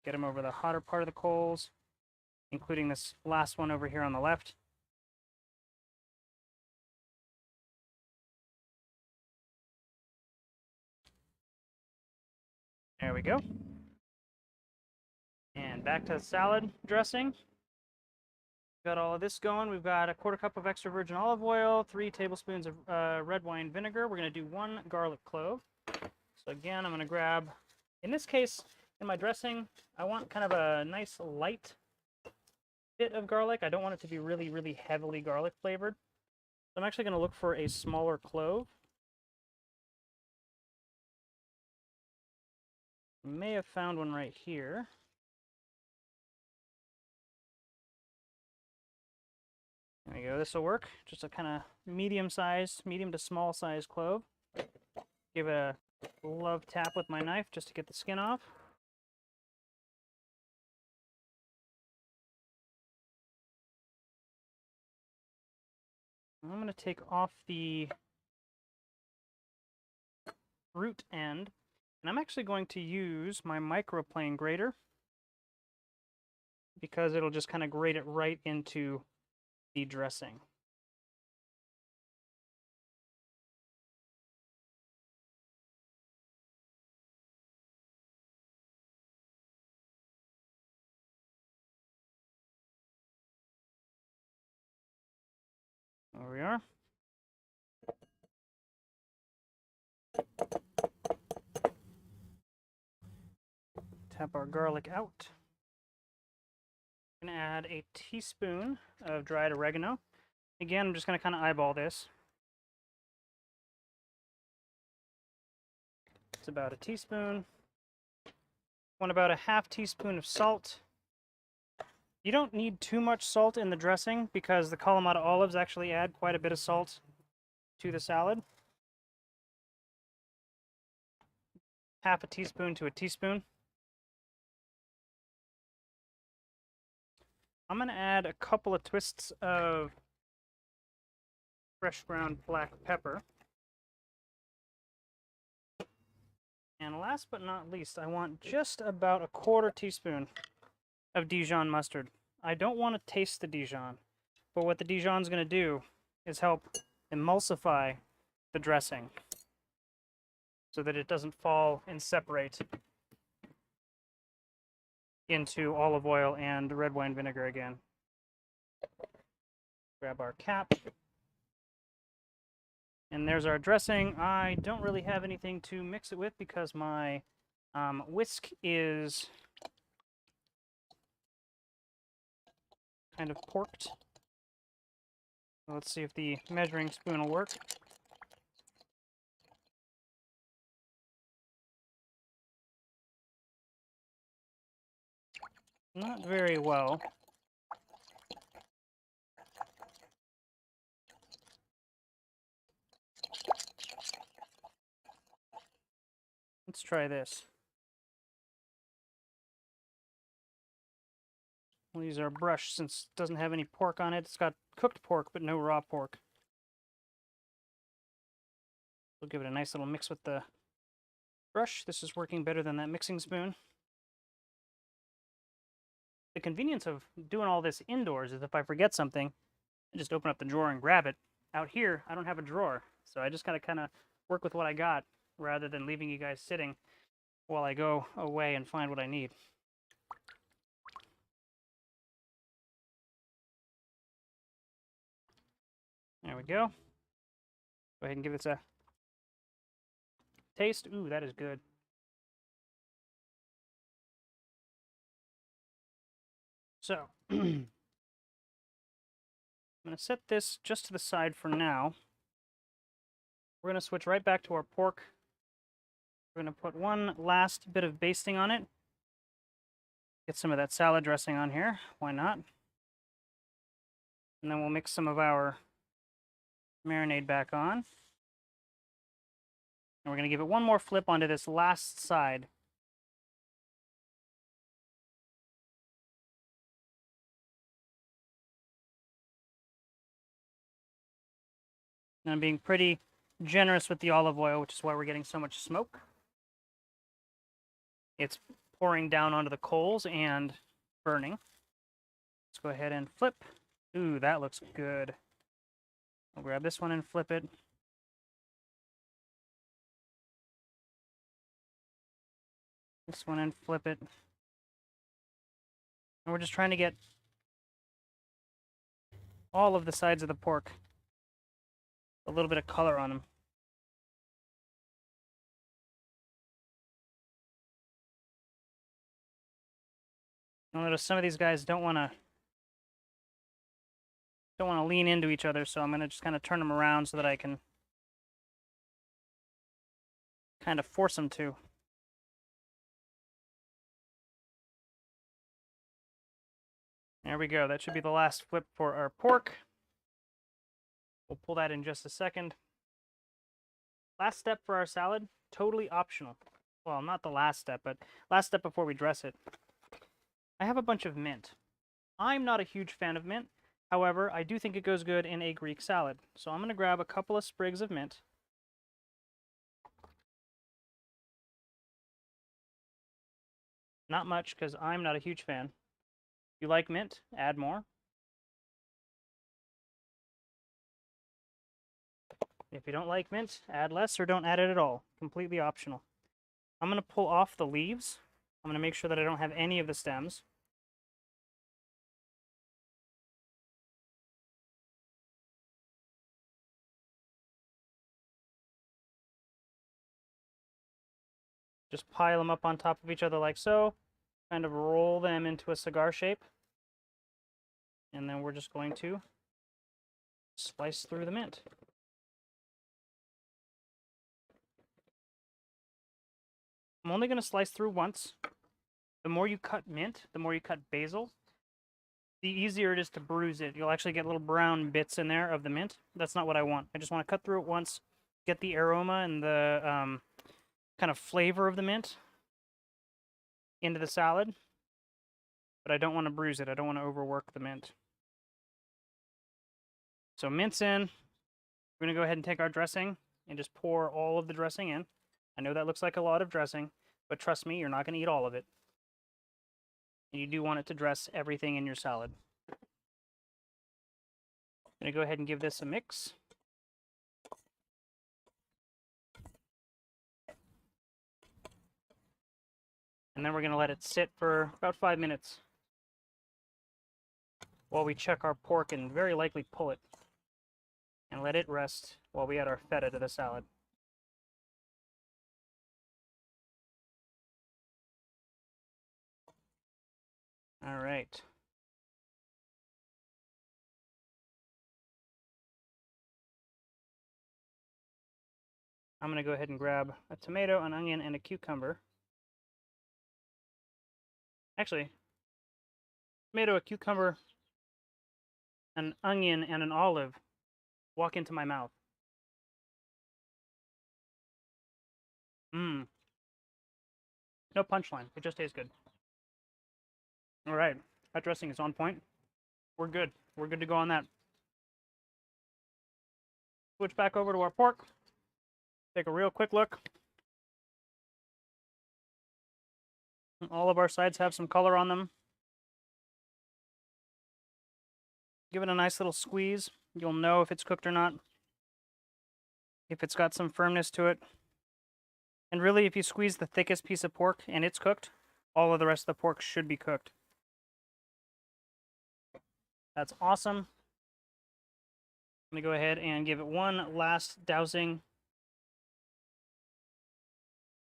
Get them over the hotter part of the coals, including this last one over here on the left. There we go. And back to the salad dressing. Got all of this going. We've got a 1/4 cup of extra virgin olive oil, 3 tablespoons of red wine vinegar. We're going to do 1 garlic clove. So again, I'm going to grab, in this case, in my dressing, I want kind of a nice light bit of garlic. I don't want it to be really, really heavily garlic flavored. So I'm actually going to look for a smaller clove. May have found one right here. There we go. This will work. Just a kind of medium to small size clove. Give it a love tap with my knife just to get the skin off. I'm going to take off the root end, and I'm actually going to use my microplane grater because it'll just kind of grate it right into the dressing. There we are. Tap our garlic out. I'm going to add a teaspoon of dried oregano. Again, I'm just going to kind of eyeball this. It's about a teaspoon. Want about a half teaspoon of salt. You don't need too much salt in the dressing because the Kalamata olives actually add quite a bit of salt to the salad. Half a teaspoon to a teaspoon. I'm going to add a couple of twists of fresh ground black pepper. And last but not least, I want just about a quarter teaspoon of Dijon mustard. I don't want to taste the Dijon, but what the Dijon's going to do is help emulsify the dressing so that it doesn't fall and separate into olive oil and red wine vinegar again. Grab our cap. And there's our dressing. I don't really have anything to mix it with because my whisk is kind of porked. Let's see if the measuring spoon will work. Not very well. Let's try this. We'll use our brush since it doesn't have any pork on it. It's got cooked pork, but no raw pork. We'll give it a nice little mix with the brush. This is working better than that mixing spoon. The convenience of doing all this indoors is if I forget something, I just open up the drawer and grab it. Out here, I don't have a drawer, so I just gotta kind of work with what I got rather than leaving you guys sitting while I go away and find what I need. There we go. Go ahead and give this a taste. Ooh, that is good. So, I'm going to set this just to the side for now. We're going to switch right back to our pork. We're going to put one last bit of basting on it. Get some of that salad dressing on here. Why not? And then we'll mix some of our marinade back on. And we're going to give it one more flip onto this last side. And I'm being pretty generous with the olive oil, which is why we're getting so much smoke. It's pouring down onto the coals and burning. Let's go ahead and flip. Ooh, that looks good. I'll grab this one and flip it. This one and flip it. And we're just trying to get all of the sides of the pork a little bit of color on them. You'll notice some of these guys don't want to lean into each other, so I'm going to just kind of turn them around so that I can kind of force them to. There we go. That should be the last flip for our pork. We'll pull that in just a second. Last step for our salad, totally optional. Well, not the last step, but last step before we dress it. I have a bunch of mint. I'm not a huge fan of mint. However, I do think it goes good in a Greek salad. So I'm going to grab a couple of sprigs of mint. Not much, because I'm not a huge fan. If you like mint, add more. If you don't like mint, add less or don't add it at all. Completely optional. I'm going to pull off the leaves. I'm going to make sure that I don't have any of the stems. Just pile them up on top of each other like so. Kind of roll them into a cigar shape. And then we're just going to slice through the mint. I'm only going to slice through once. The more you cut mint, the more you cut basil, the easier it is to bruise it. You'll actually get little brown bits in there of the mint. That's not what I want. I just want to cut through it once, get the aroma and the kind of flavor of the mint into the salad. But I don't want to bruise it. I don't want to overwork the mint. So mint's in. We're going to go ahead and take our dressing and just pour all of the dressing in. I know that looks like a lot of dressing, but trust me, you're not going to eat all of it. And you do want it to dress everything in your salad. I'm going to go ahead and give this a mix. And then we're going to let it sit for about 5 minutes while we check our pork and very likely pull it. And let it rest while we add our feta to the salad. All right. I'm going to go ahead and grab a tomato, an onion, and a cucumber. Actually, tomato, a cucumber, an onion, and an olive walk into my mouth. Mmm. No punchline. It just tastes good. All right. That dressing is on point. We're good. We're good to go on that. Switch back over to our pork. Take a real quick look. All of our sides have some color on them. Give it a nice little squeeze. You'll know if it's cooked or not. If it's got some firmness to it. And really, if you squeeze the thickest piece of pork and it's cooked, all of the rest of the pork should be cooked. That's awesome. I'm going to go ahead and give it one last dousing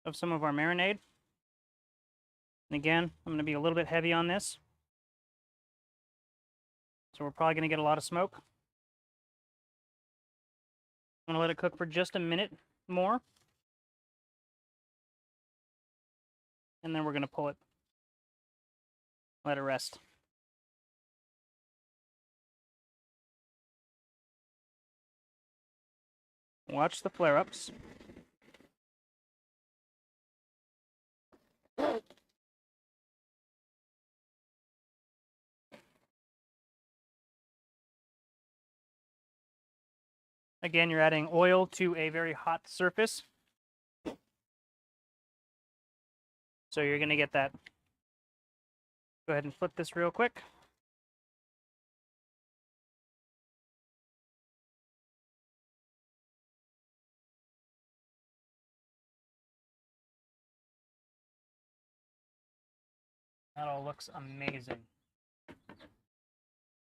of some of our marinade. And again, I'm going to be a little bit heavy on this. So we're probably going to get a lot of smoke. I'm going to let it cook for just a minute more. And then we're going to pull it. Let it rest. Watch the flare-ups. Again, you're adding oil to a very hot surface. So you're going to get that. Go ahead and flip this real quick. That all looks amazing.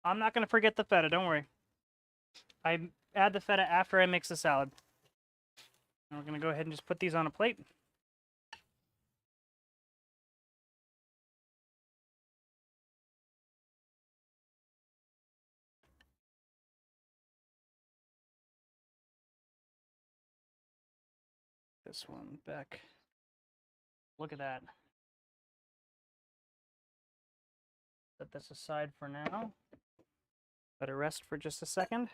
I'm not going to forget the feta, don't worry. I add the feta after I mix the salad. And we're going to go ahead and just put these on a plate. This one back. Look at that. Set this aside for now. Let it rest for just a second.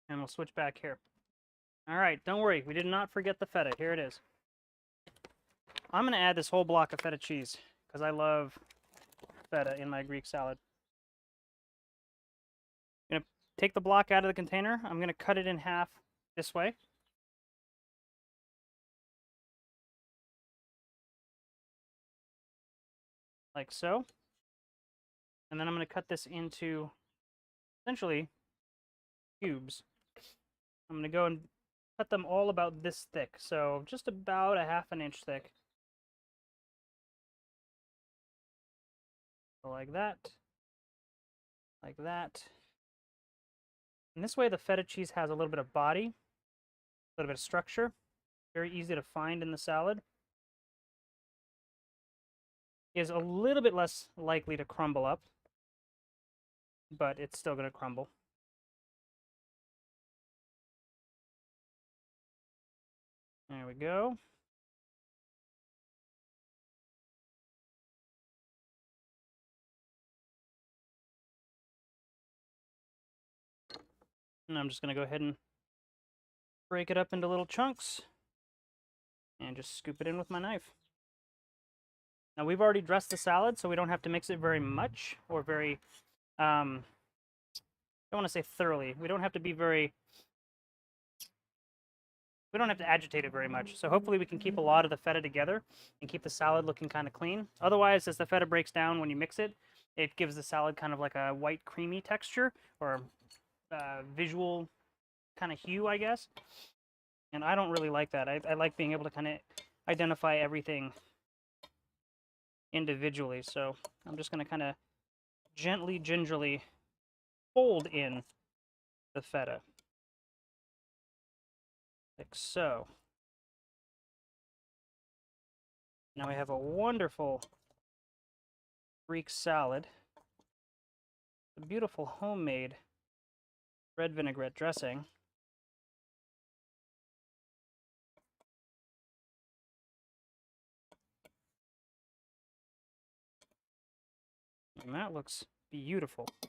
And we'll switch back here. All right, don't worry. We did not forget the feta. Here it is. I'm going to add this whole block of feta cheese because I love feta in my Greek salad. I'm going to take the block out of the container. I'm going to cut it in half this way. Like so. And then I'm going to cut this into essentially cubes. I'm going to go and cut them all about this thick, so just about a ½ inch thick. So like that. Like that. And this way the feta cheese has a little bit of body, a little bit of structure. Very easy to find in the salad. Is a little bit less likely to crumble up, but it's still going to crumble. There we go. And I'm just going to go ahead and break it up into little chunks and just scoop it in with my knife. Now we've already dressed the salad, so we don't have to mix it very much or very, I don't want to say thoroughly. We don't have to be very, we don't have to agitate it very much. So hopefully we can keep a lot of the feta together and keep the salad looking kind of clean. Otherwise, as the feta breaks down when you mix it, it gives the salad kind of like a white creamy texture or visual kind of hue, I guess. And I don't really like that. I like being able to kind of identify everything individually. So I'm just going to kind of gently, gingerly fold in the feta. Like so. Now we have a wonderful Greek salad. A beautiful homemade red vinaigrette dressing. And that looks beautiful. So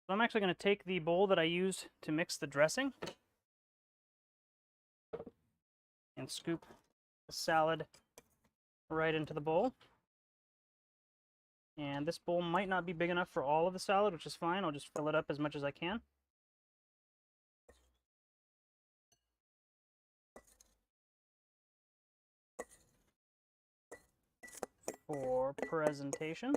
I'm actually going to take the bowl that I used to mix the dressing and scoop the salad right into the bowl. And this bowl might not be big enough for all of the salad, which is fine. I'll just fill it up as much as I can. For presentation.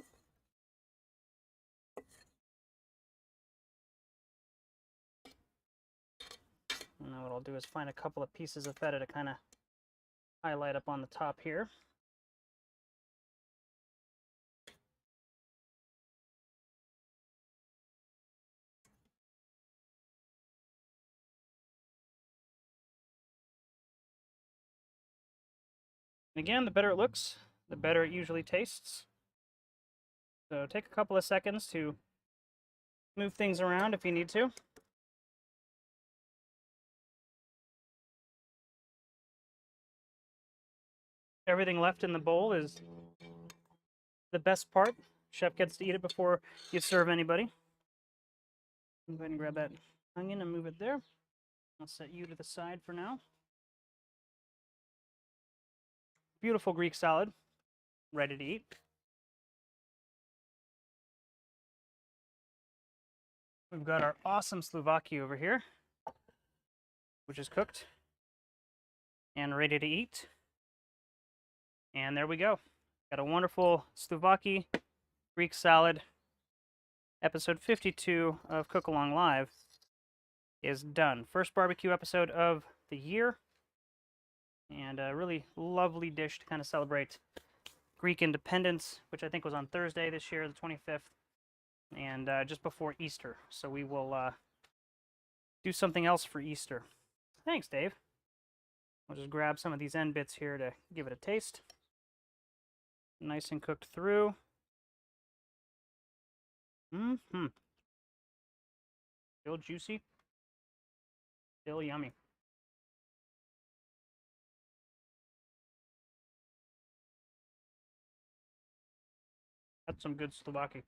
And now what I'll do is find a couple of pieces of feta to kind of highlight up on the top here. Again, the better it looks, the better it usually tastes. So take a couple of seconds to move things around if you need to. Everything left in the bowl is the best part. Chef gets to eat it before you serve anybody. Go ahead and grab that onion and move it there. I'll set you to the side for now. Beautiful Greek salad, ready to eat. We've got our awesome Souvlaki over here, which is cooked and ready to eat. And there we go. Got a wonderful Souvlaki Greek salad. Episode 52 of Cook Along Live is done. First barbecue episode of the year. And a really lovely dish to kind of celebrate Greek independence, which I think was on Thursday this year, the 25th, and just before Easter. So we will do something else for Easter. Thanks, Dave. I'll just grab some of these end bits here to give it a taste. Nice and cooked through. Still juicy. Still yummy. That's some good Souvlaki.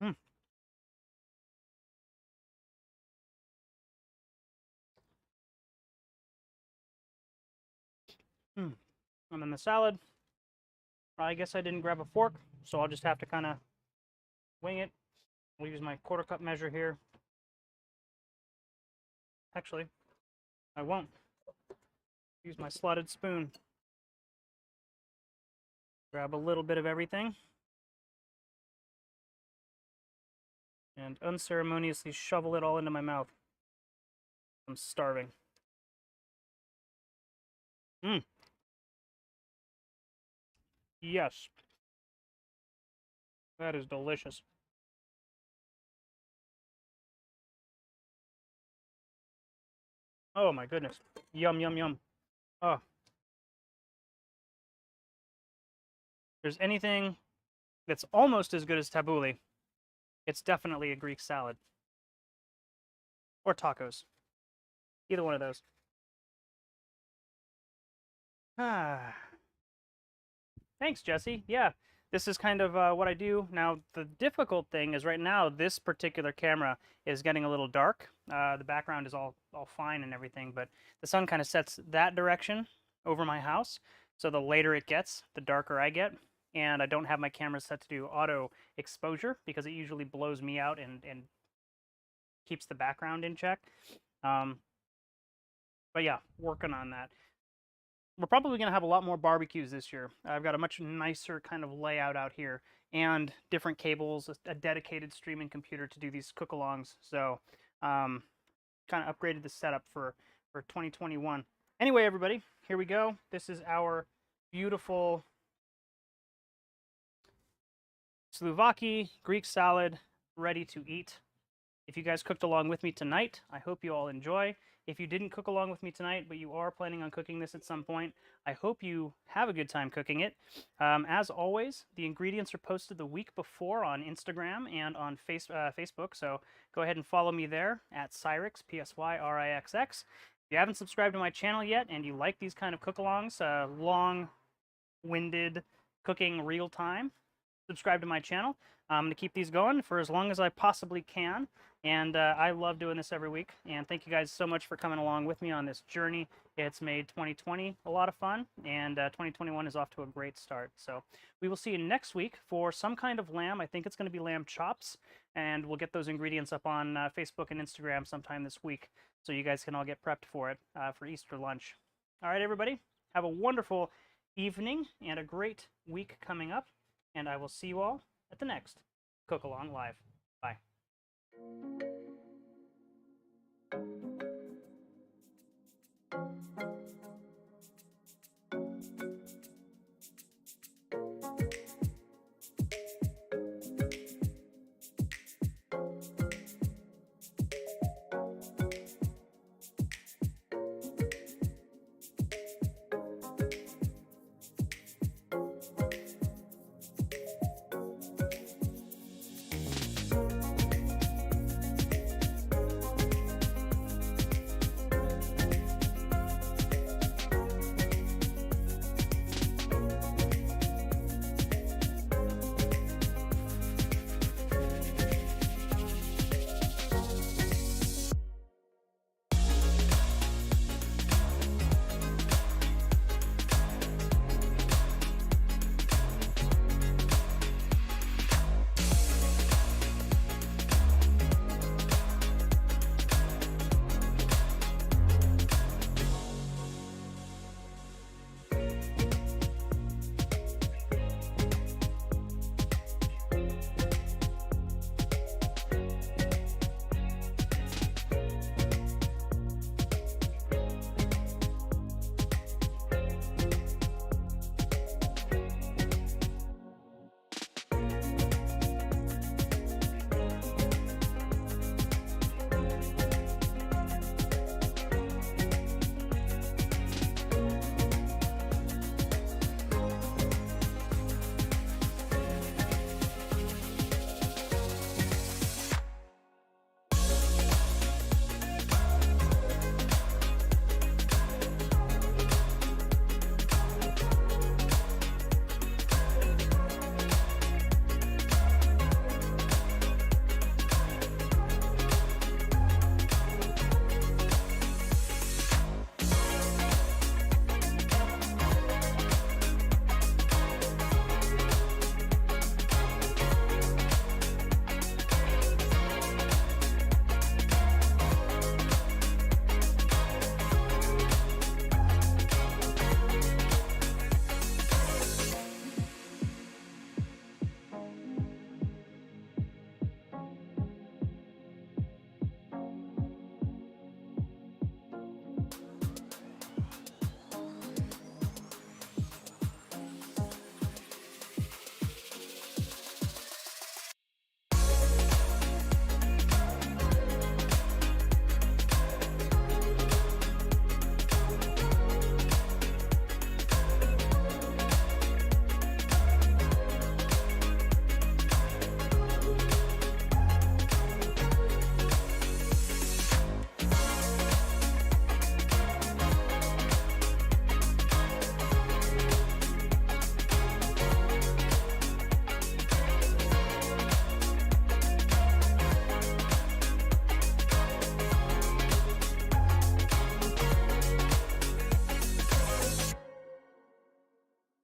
Mm. Mm. And then the salad. I guess I didn't grab a fork, so I'll just have to kind of wing it. I'll use my quarter cup measure here. Actually, I won't. Use my slotted spoon. Grab a little bit of everything. And unceremoniously shovel it all into my mouth. I'm starving. Mmm. Yes. That is delicious. Oh my goodness. Yum, yum, yum. Oh. If there's anything that's almost as good as tabbouleh, it's definitely a Greek salad. Or tacos. Either one of those. Ah. Thanks, Jesse. Yeah, this is kind of what I do. Now, the difficult thing is right now, this particular camera is getting a little dark. The background is all fine and everything, but the sun kind of sets that direction over my house. So the later it gets, the darker I get. And I don't have my camera set to do auto exposure because it usually blows me out and keeps the background in check. But yeah, working on that. We're probably going to have a lot more barbecues this year. I've got a much nicer kind of layout out here and different cables, a dedicated streaming computer to do these cook-alongs. So kind of upgraded the setup for 2021. Anyway, everybody, here we go. This is our beautiful Souvlaki Greek salad ready to eat. If you guys cooked along with me tonight, I hope you all enjoy. If you didn't cook along with me tonight, but you are planning on cooking this at some point, I hope you have a good time cooking it. As always, the ingredients are posted the week before on Instagram and on Facebook, so go ahead and follow me there at Cyrix, P-S-Y-R-I-X-X. If you haven't subscribed to my channel yet and you like these kind of cook-alongs, long-winded cooking real time, subscribe to my channel. I'm going to keep these going for as long as I possibly can. And I love doing this every week. And thank you guys so much for coming along with me on this journey. It's made 2020 a lot of fun, and 2021 is off to a great start. So we will see you next week for some kind of lamb. I think it's going to be lamb chops, and we'll get those ingredients up on Facebook and Instagram sometime this week so you guys can all get prepped for it for Easter lunch. All right, everybody, have a wonderful evening and a great week coming up, and I will see you all at the next Cook Along Live. Bye.